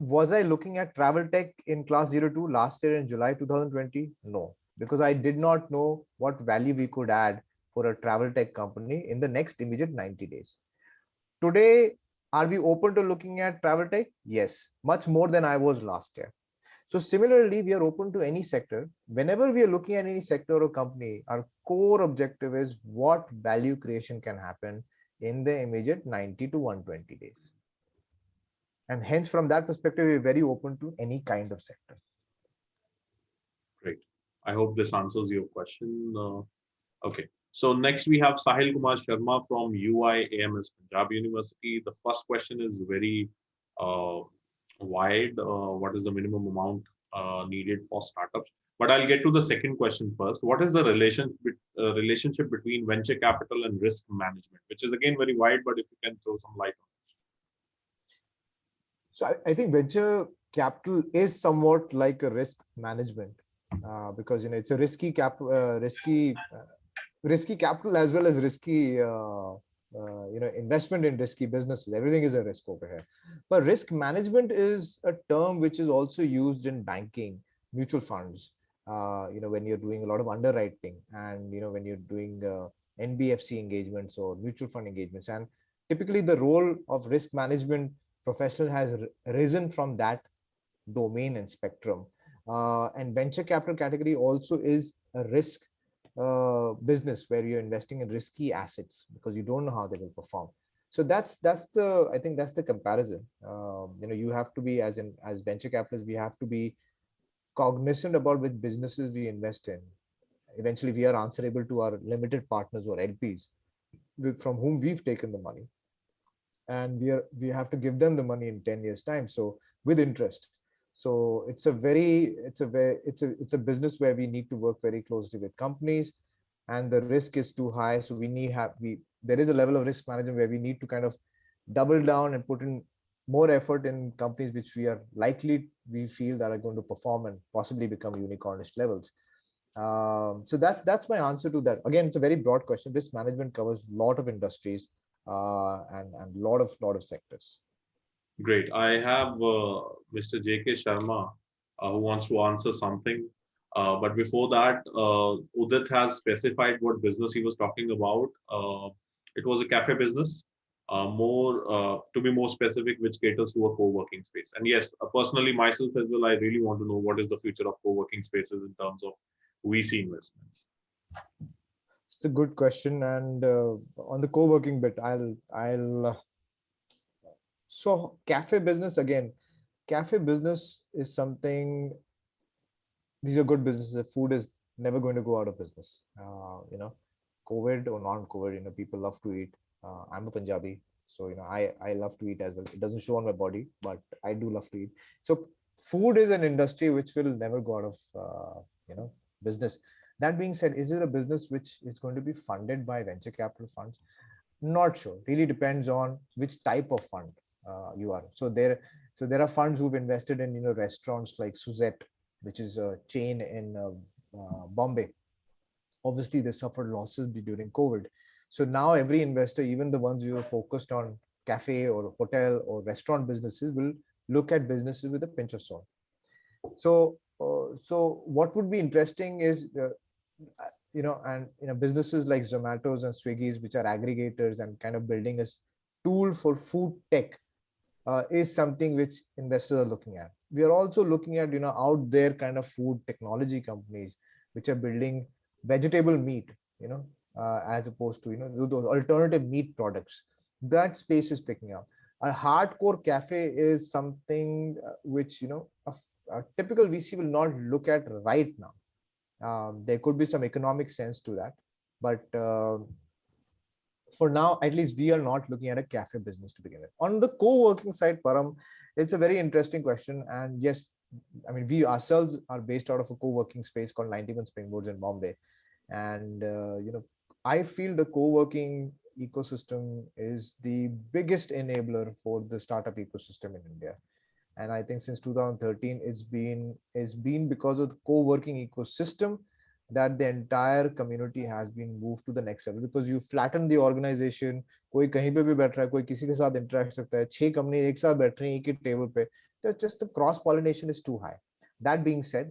Was I looking at travel tech in class 02 last year in July 2020? No, because I did not know what value we could add for a travel tech company in the next immediate 90 days. Today, are we open to looking at travel tech? Yes, much more than I was last year. So similarly, we are open to any sector. Whenever we are looking at any sector or company, our core objective is what value creation can happen in the immediate 90 to 120 days. And hence, from that perspective, we're very open to any kind of sector. Great. I hope this answers your question. Okay. So next we have Sahil Kumar Sharma from UI AMS Punjab University. The first question is very wide. What is the minimum amount needed for startups? But I'll get to the second question first. What is the relationship between venture capital and risk management? Which is again very wide, but if you can throw some light on it. So I think venture capital is somewhat like a risk management because it's a risky risky capital as well as risky investment in risky businesses. Everything is a risk over here. But risk management is a term which is also used in banking, mutual funds. When you're doing a lot of underwriting and when you're doing NBFC engagements or mutual fund engagements, and typically the role of risk management professional has risen from that domain and spectrum. And venture capital category also is a risk business where you're investing in risky assets because you don't know how they will perform. So I think that's the comparison. You have to be as venture capitalists, we have to be cognizant about which businesses we invest in. Eventually, we are answerable to our limited partners or LPs from whom we've taken the money, and we have to give them the money in 10 years time, so with interest. So it's a business where we need to work very closely with companies, and the risk is too high, so there is a level of risk management where we need to kind of double down and put in more effort in companies which we feel that are going to perform and possibly become unicornish levels. So that's my answer to that. Again, it's a very broad question. Risk management covers a lot of industries and lot of sectors. Great. I have Mr. J.K. Sharma who wants to answer something. But before that, Udit has specified what business he was talking about. It was a cafe business, to be more specific, which caters to a co-working space. And yes, personally, myself as well, I really want to know what is the future of co-working spaces in terms of VC investments. It's a good question, and on the co-working bit, so cafe business again. Cafe business is something. These are good businesses. Food is never going to go out of business. COVID or non-COVID, people love to eat. I'm a Punjabi, so I love to eat as well. It doesn't show on my body, but I do love to eat. So food is an industry which will never go out of business. That being said, is it a business which is going to be funded by venture capital funds? Not sure. Really depends on which type of fund you are. So there are funds who've invested in restaurants like Suzette, which is a chain in Bombay. Obviously, they suffered losses during COVID. So now every investor, even the ones who are focused on cafe or hotel or restaurant businesses, will look at businesses with a pinch of salt. So what would be interesting is businesses like Zomatos and Swiggy's, which are aggregators and kind of building a tool for food tech, is something which investors are looking at. We are also looking at out there kind of food technology companies which are building vegetable meat, as opposed to those alternative meat products. That space is picking up. A hardcore cafe is something which a typical VC will not look at right now. There could be some economic sense to that, but for now, at least we are not looking at a cafe business to begin with. On the co-working side, Param, it's a very interesting question. And yes, I mean, we ourselves are based out of a co-working space called 91 Springboards in Bombay. And, I feel the co-working ecosystem is the biggest enabler for the startup ecosystem in India. And I think since 2013, it's been because of the co-working ecosystem that the entire community has been moved to the next level, because you flatten the organization. कोई कहीं पे भी बैठ रहा है, कोई किसी के साथ interact सकता है, 6 कंपनी एक साथ बैठ रही हैं एक ही टेबल पे, तो just the cross pollination is too high. That being said,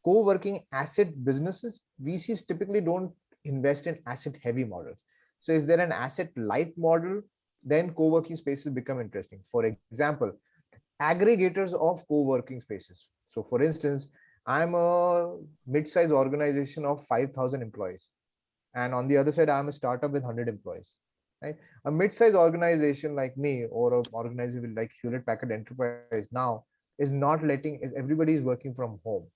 co-working asset businesses, VCs typically don't invest in asset heavy models. So is there an asset light model? Then co-working spaces become interesting. For example, aggregators of co-working spaces. So for instance, I'm a mid-sized organization of 5,000 employees. And on the other side, I'm a startup with 100 employees. Right? A mid-sized organization like me, or an organization like Hewlett Packard Enterprise now, is not letting, everybody is working from home.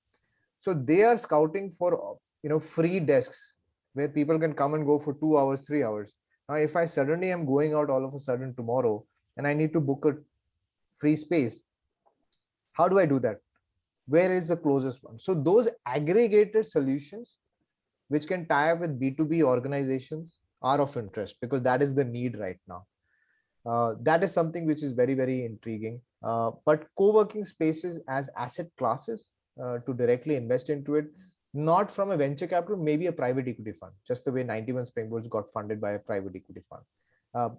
So they are scouting for free desks where people can come and go for 2 hours, 3 hours. Now, if I suddenly am going out all of a sudden tomorrow and I need to book a free space, how do I do that? Where is the closest one? So those aggregated solutions which can tie up with B2B organizations are of interest, because that is the need right now. That is something which is very, very intriguing. But co-working spaces as asset classes, to directly invest into it, not from a venture capital, maybe a private equity fund, just the way 91 Springboards got funded by a private equity fund.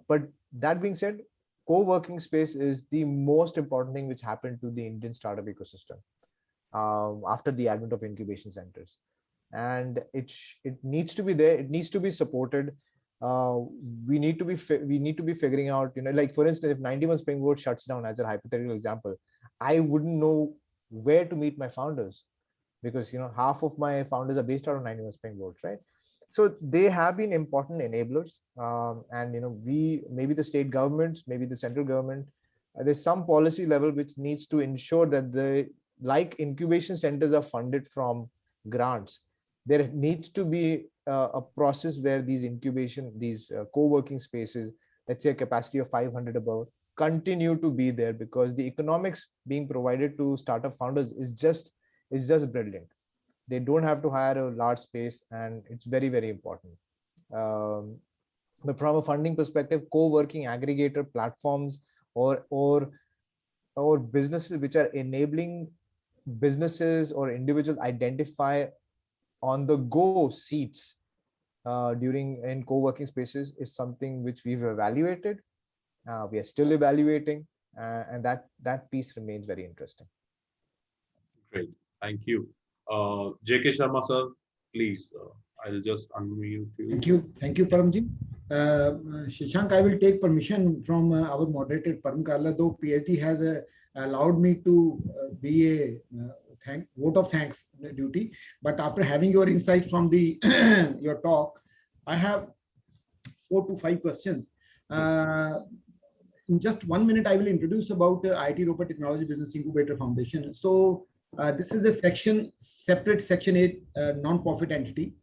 But that being said, co-working space is the most important thing which happened to the Indian startup ecosystem after the advent of incubation centers. And it needs to be there. It needs to be supported. We need to be figuring out, like for instance, if 91 Springboard shuts down, as a hypothetical example, I wouldn't know where to meet my founders, because half of my founders are based out of 91 Springboard, right? So they have been important enablers. And we, maybe the state governments, maybe the central government, there's some policy level which needs to ensure that like incubation centers are funded from grants, there needs to be a process where these co-working spaces, let's say a capacity of 500 above, continue to be there, because the economics being provided to startup founders is just brilliant. They don't have to hire a large space, and it's very, very important. But from a funding perspective, co-working aggregator platforms or businesses which are enabling businesses or individuals identify on the go seats in co-working spaces is something which we've evaluated. We are still evaluating, and that piece remains very interesting. Great, thank you. J.K. Sharma sir, please, I'll just unmute you. Thank you, Paramji. Shashank, I will take permission from our moderator, Param Karla, though PhD has allowed me to be a vote of thanks duty. But after having your insights from your talk, I have 4 to 5 questions. In just 1 minute, I will introduce about IIT Roper Technology Business Incubator Foundation. So this is a separate Section 8 non-profit entity,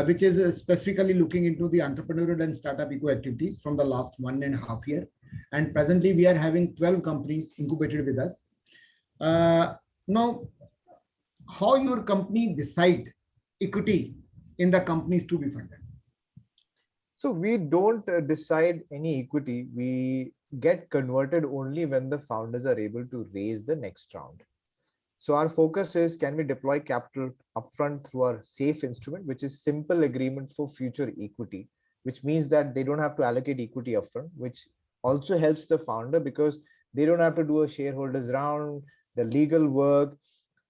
which is specifically looking into the entrepreneurial and startup eco activities from the last 1.5 years. And presently, we are having 12 companies incubated with us. Now, how your company decide equity in the companies to be funded? So we don't decide any equity. We get converted only when the founders are able to raise the next round. So our focus is, can we deploy capital upfront through our SAFE instrument, which is simple agreement for future equity, which means that they don't have to allocate equity upfront, which also helps the founder because they don't have to do a shareholders round, the legal work,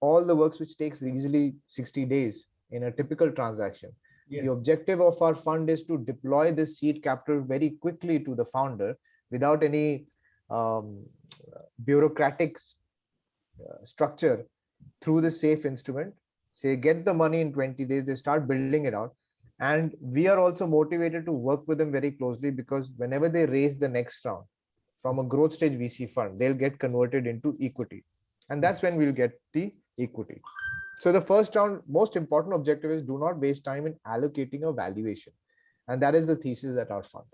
all the works which takes easily 60 days in a typical transaction. Yes. The objective of our fund is to deploy this seed capital very quickly to the founder without any bureaucratic structure through the SAFE instrument. Say, get the money in 20 days, they start building it out. And we are also motivated to work with them very closely, because whenever they raise the next round from a growth stage VC fund, they'll get converted into equity. And that's when we'll get the equity. So the first round, most important objective is do not waste time in allocating a valuation. And that is the thesis at our fund.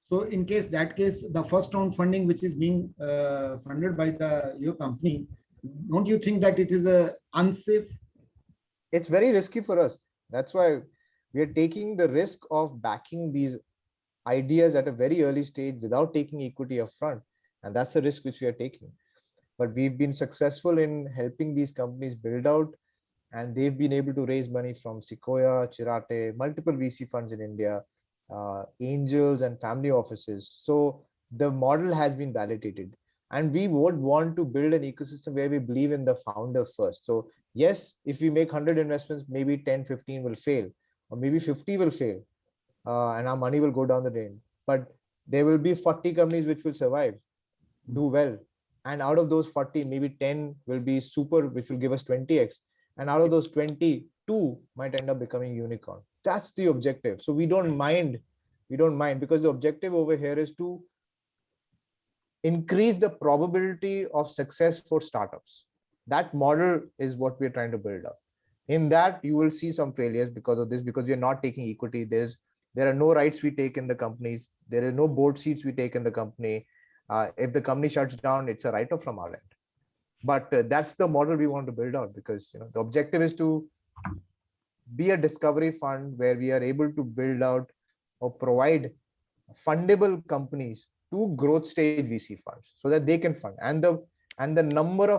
So in that case, the first round funding, which is being funded by your company, don't you think that it is unsafe? It's very risky for us. That's why we are taking the risk of backing these ideas at a very early stage without taking equity upfront. And that's the risk which we are taking. But we've been successful in helping these companies build out and they've been able to raise money from Sequoia, Chirate, multiple VC funds in India, angels and family offices. So the model has been validated, and we would want to build an ecosystem where we believe in the founder first. So yes, if we make 100 investments, maybe 10, 15 will fail, or maybe 50 will fail, and our money will go down the drain. But there will be 40 companies which will survive, do well. And out of those 40, maybe 10 will be super, which will give us 20x. And out of those 20, two might end up becoming unicorn. That's the objective. So we don't mind, because the objective over here is to increase the probability of success for startups. That model is what we're trying to build up. In that, you will see some failures because of this, because we're not taking equity. There are no rights we take in the companies. There is no board seats we take in the company. If the company shuts down, it's a write-off from our end. But that's the model we want to build out, because the objective is to be a discovery fund where we are able to build out or provide fundable companies to growth stage VC funds so that they can fund. And the number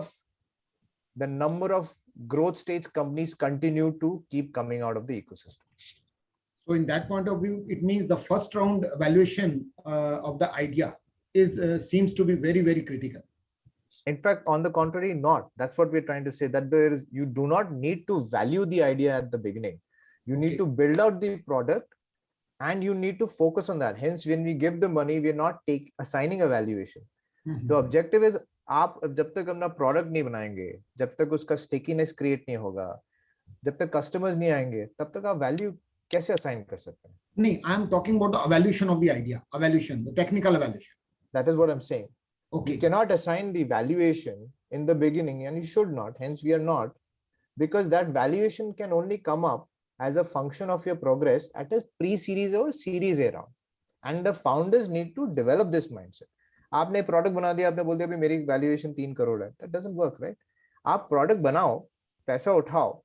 of growth stage companies continue to keep coming out of the ecosystem. So in that point of view, it means the first round valuation of the idea seems to be very, very critical. In fact, on the contrary, not. That's what we're trying to say, that you do not need to value the idea at the beginning. You need to build out the product, and you need to focus on that. Hence, when we give the money, we're not assigning a valuation. The objective is, आप जब तक अपना product नहीं बनाएंगे, जब तक उसका stickiness create नहीं होगा, जब तक customers नहीं आएंगे, तब तक आप value कैसे assign कर सकते हैं? नहीं, I'm talking about the evaluation of the idea, the technical evaluation. That is what I'm saying. Okay. You cannot assign the valuation in the beginning, and you should not. Hence, we are not, because that valuation can only come up as a function of your progress at a pre-series or series A round. And the founders need to develop this mindset. आपने product बना दिया, आपने बोल दिया मेरी valuation 3 crore है. That doesn't work, right? आप product बनाओ, पैसा उठाओ,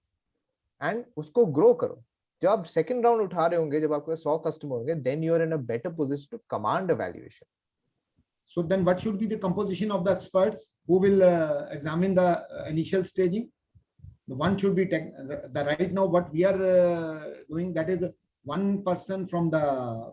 and उसको grow करो. जब आप second round उठा रहे होंगे, जब आपके 100 customer होंगे, then you are in a better position to command a valuation. So then what should be the composition of the experts who will examine the initial staging? The one should be right now what we are doing, that is one person from the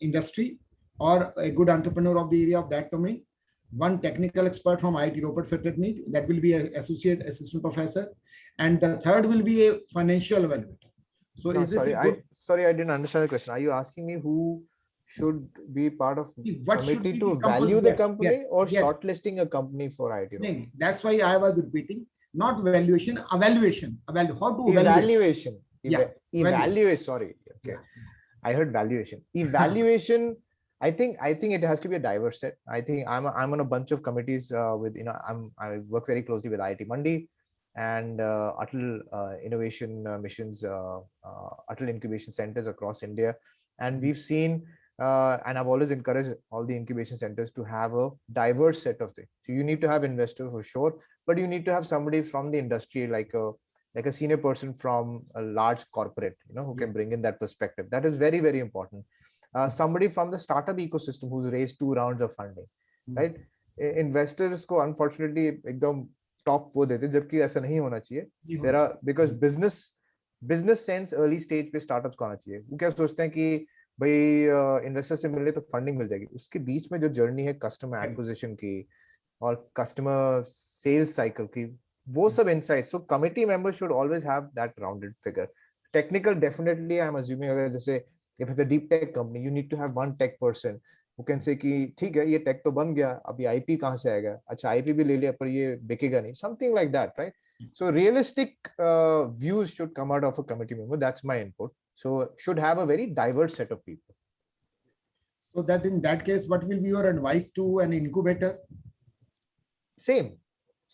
industry or a good entrepreneur of the area of that domain, one technical expert from IIT Ropar Fraternity, that will be an associate assistant professor, and the third will be a financial evaluator. So No, is this sorry, I didn't understand the question. Are you asking me who should be part of committee to value the company, or shortlisting a company for IIT? No, that's why I was repeating, not valuation, evaluation. How to Evaluation. Evaluation. Sorry. Okay. I heard valuation. Evaluation. I think it has to be a diverse set. I think I'm on a bunch of committees with I work very closely with IIT Mandi and Atal Innovation Missions, Atal Incubation Centers across India, and we've seen. And I've always encouraged all the incubation centers to have a diverse set of things. So you need to have investors for sure, but you need to have somebody from the industry, like a senior person from a large corporate, who can bring in that perspective. That is very, very important. Somebody from the startup ecosystem who's raised 2 rounds of funding, right? Investors को unfortunately एकदम top वो देते, जबकि ऐसा नहीं होना चाहिए. There are, because business sense early stage पे startups को आना चाहिए. वो क्या सोचते हैं कि भाई इन्वेस्टर से मिले तो फंडिंग मिल जाएगी. उसके बीच में जो जर्नी है कस्टमर एक्विजिशन की और कस्टमर सेल्स साइकिल की, वो सब insights. So committee members should always have that rounded figure. Technical definitely I am assuming, अगर जैसे if it's a deep tech company, you need to have one tech person who can say कि ठीक है ये take तो बन गया, अभी आईपी कहां से आएगा, अच्छा आईपी भी ले लिया पर ये बिकेगा नहीं, something like that, right? So realistic views should come out of a committee member. That's my input. So should have a very diverse set of people. So that in that case, what will be your advice to an incubator? Same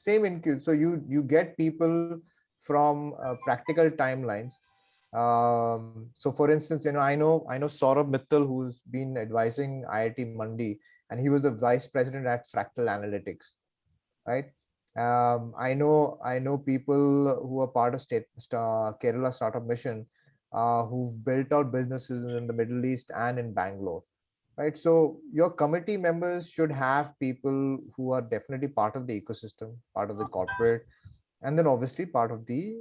incubator. So you get people from practical timelines. So for instance, I know Saurabh Mittal, who's been advising IIT Mandi, and he was the vice president at Fractal Analytics, right? I know people who are part of Kerala Startup Mission, who've built out businesses in the Middle East and in Bangalore, right? So your committee members should have people who are definitely part of the ecosystem, part of the corporate, and then obviously part of the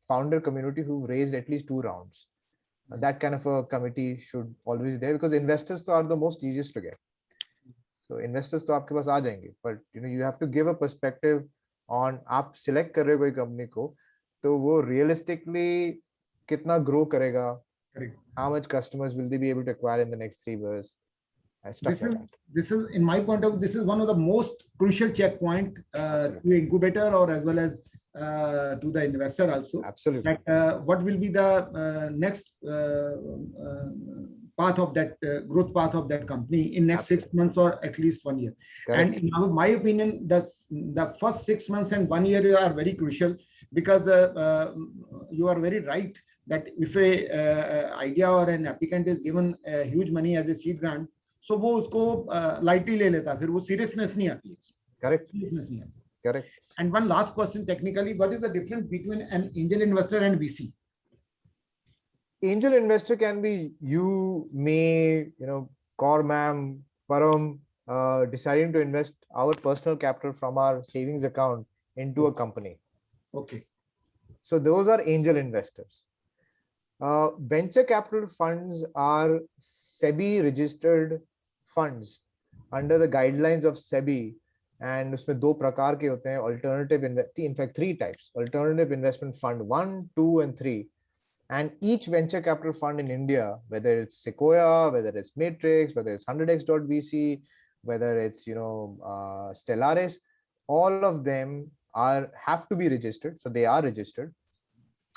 founder community who raised at least 2 rounds. That kind of a committee should always be there, because investors are the most easiest to get. So investors तो आपके पास आ जाएंगे, but you have to give a perspective on आप select कर रहे हो कोई company को, तो वो realistically कितना grow करेगा, Correct. how much customers will they be able to acquire in the next 3 years, and stuff like that. This is, in my point of view, this is one of the most crucial checkpoint to incubator, or as well as to the investor also. Absolutely. That what will be the next path of that growth path of that company in next 6 months or at least 1 year. Correct. And in my opinion, the first 6 months and 1 year are very crucial, because you are very right that if a idea or an applicant is given huge money as a seed grant, so वो उसको lightly ले लेता है, फिर वो seriousness नहीं आती है. Correct. Seriousness नहीं आती. Correct. And one last question, technically, what is the difference between an angel investor and VC? Angel investor can be you, me, Cormam, Param, deciding to invest our personal capital from our savings account into a company. Okay. So those are angel investors. Venture capital funds are SEBI registered funds under the guidelines of SEBI, and उसमें 2 प्रकार के होते हैं, alternative in fact 3 types: alternative investment fund 1, 2 and 3. And each venture capital fund in India, whether it's Sequoia, whether it's Matrix, whether it's 100x.vc, whether it's Stellaris, all of them have to be registered. So they are registered,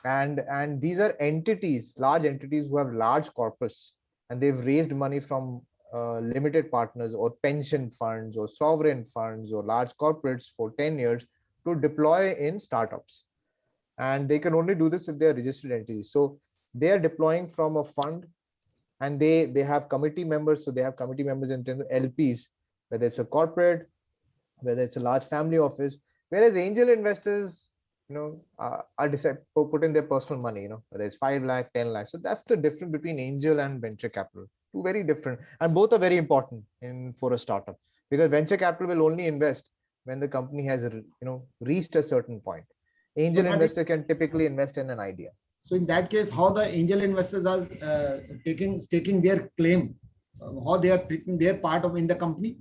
and these are entities, large entities who have large corpus, and they've raised money from limited partners or pension funds or sovereign funds or large corporates for 10 years to deploy in startups. And they can only do this if they are registered entities. So they are deploying from a fund, and they have committee members. So they have committee members in terms of LPs, whether it's a corporate, whether it's a large family office. Whereas angel investors, are put in their personal money, whether it's 5 lakh, 10 lakh. So that's the difference between angel and venture capital. 2 very different, and both are very important for a startup, because venture capital will only invest when the company has reached a certain point. Angel investor can typically invest in an idea. So in that case, how the angel investors are staking their claim, how they are taking their part in the company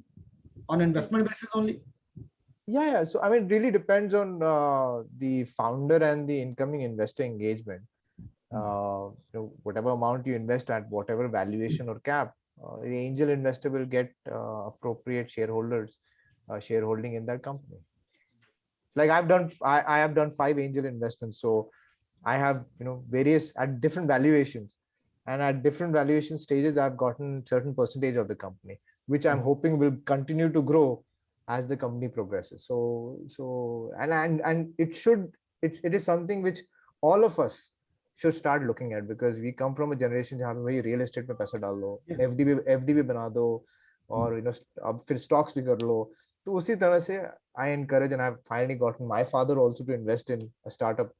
on investment basis only? Yeah. So I mean, it really depends on the founder and the incoming investor engagement. Whatever amount you invest at whatever valuation or cap, the angel investor will get appropriate shareholding in that company. It's like I have done 5 angel investments, so I have various at different valuations, and at different valuation stages I've gotten certain percentage of the company, which I'm hoping will continue to grow as the company progresses. So and it is something which all of us should start looking at, because we come from a generation जहाँ पे भाई real estate में पैसा डाल लो, FD बना दो, और अब फिर stocks भी कर लो. तो उसी तरह से I encourage, and I've finally gotten my father also to invest in a startup,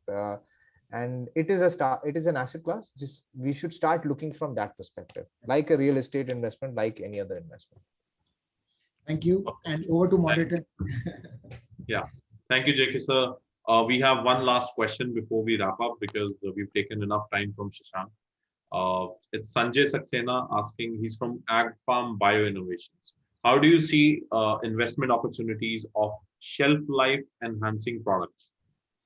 and it is an asset class. Just we should start looking from that perspective, like a real estate investment, like any other investment. Thank you, and over to moderator. Yeah, thank you, JK sir. We have one last question before we wrap up, because we've taken enough time from Shashank. It's Sanjay Saxena asking. He's from Ag Farm Bio Innovations. How do you see investment opportunities of shelf life enhancing products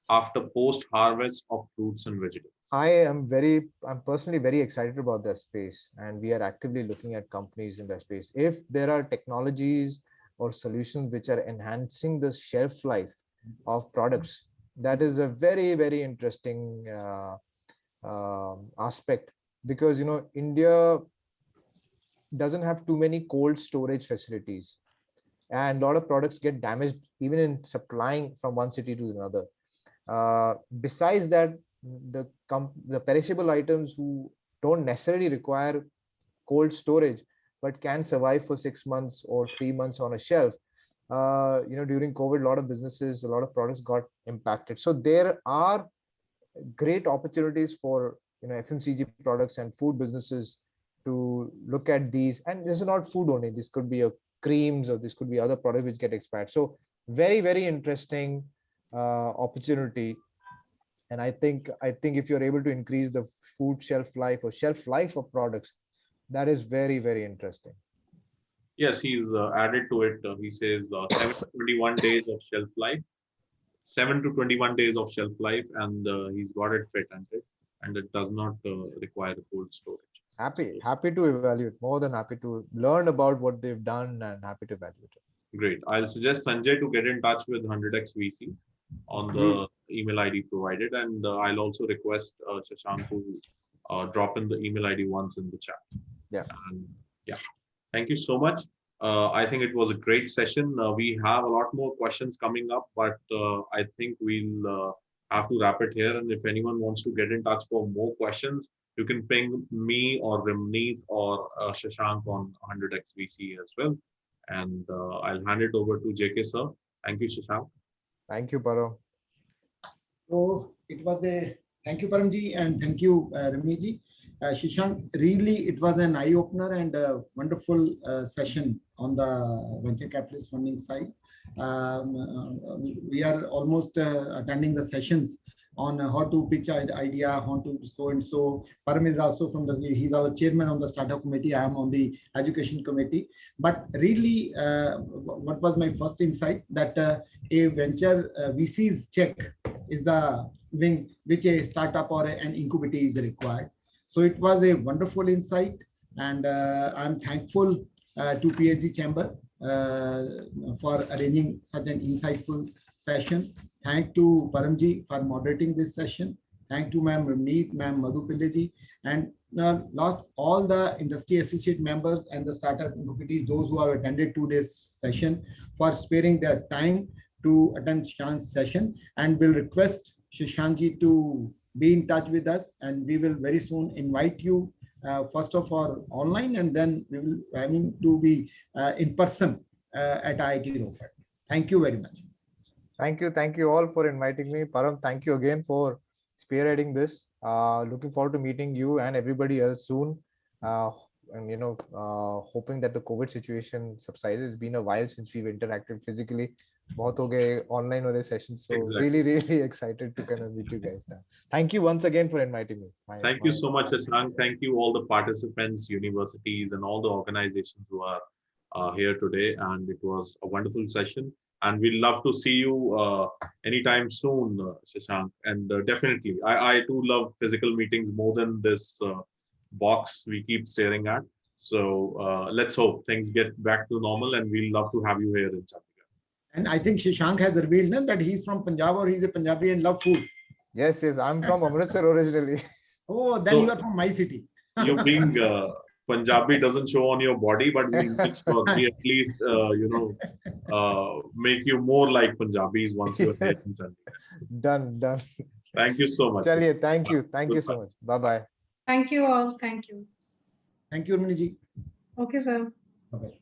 after post-harvest of fruits and vegetables? I'm personally very excited about that space, and we are actively looking at companies in that space. If there are technologies or solutions which are enhancing the shelf life of products, that is a very, very interesting aspect, because India doesn't have too many cold storage facilities, and a lot of products get damaged even in supplying from one city to another. Besides that, the perishable items who don't necessarily require cold storage but can survive for 6 months or 3 months on a shelf, during COVID, a lot of businesses, a lot of products got impacted. So there are great opportunities for FMCG products and food businesses to look at these. And this is not food only. This could be creams, or this could be other products which get expired. So very, very interesting opportunity. And I think if you're able to increase the food shelf life or shelf life of products, that is very, very interesting. Yes, he's added to it. He says 7 to 21 days of shelf life, 7 to 21 days of shelf life, and he's got it patented, and it does not require cold storage. Happy to evaluate, more than happy to learn about what they've done and happy to evaluate it. Great. I'll suggest Sanjay to get in touch with 100x VC on the email ID provided, and I'll also request Shashank to drop in the email ID once in the chat. Yeah. And yeah, thank you so much. I think it was a great session. We have a lot more questions coming up, but I think we'll have to wrap it here. And if anyone wants to get in touch for more questions, you can ping me or Ramneet or Shashank on 100x VC as well. And I'll hand it over to JK sir. Thank you, Shashank. Thank you, Param. So it was thank you, Paramji, and thank you, Ramneetji. Shashank, really, it was an eye-opener and a wonderful session on the venture capitalist funding side. We are almost attending the sessions on how to pitch an idea, how to so and so. Param is also from he's our chairman on the startup committee. I am on the education committee. But really, what was my first insight that a venture VC's check is the wing which a startup or an incubator is required. So it was a wonderful insight, and I'm thankful to PhD Chamber for arranging such an insightful session. Thank to Paramji for moderating this session. Thank to Ma'am Ramneet, Ma'am Madhu Pilleji, and last all the industry associate members and the startup incubators, those who have attended to this session, for sparing their time to attend Shashank's session, and will request Shashankji to be in touch with us, and we will very soon invite you first of all online, and then we will aiming to be in person at IIT Ropar. Thank you very much. Thank you all for inviting me. Param, thank you again for spearheading this. Looking forward to meeting you and everybody else soon. And hoping that the COVID situation subsides. It's been a while since we've interacted physically. बहुत हो गए online वाले sessions, so Exactly. really excited to kind of meet you guys now. Thank you once again for inviting me. Thank you so much, Shashank. Thank you all the participants, universities, and all the organizations who are here today. And it was a wonderful session. And we'd love to see you anytime soon, Shashank. And definitely, I too love physical meetings more than this box we keep staring at. So let's hope things get back to normal, and we'll love to have you here in Chandigarh. And I think Shashank has revealed that he's from Punjab, or he's a Punjabi and love food. Yes, I'm from Amritsar originally. Oh, then you are from my city. You being Punjabi doesn't show on your body, but we make sure we at least make you more like Punjabis once you're here in Chandigarh. Done. Thank you so much. Chaliye, thank you so much. Bye. Thank you all. Thank you. Thank you, Ramneetji. Okay, sir. Bye-bye.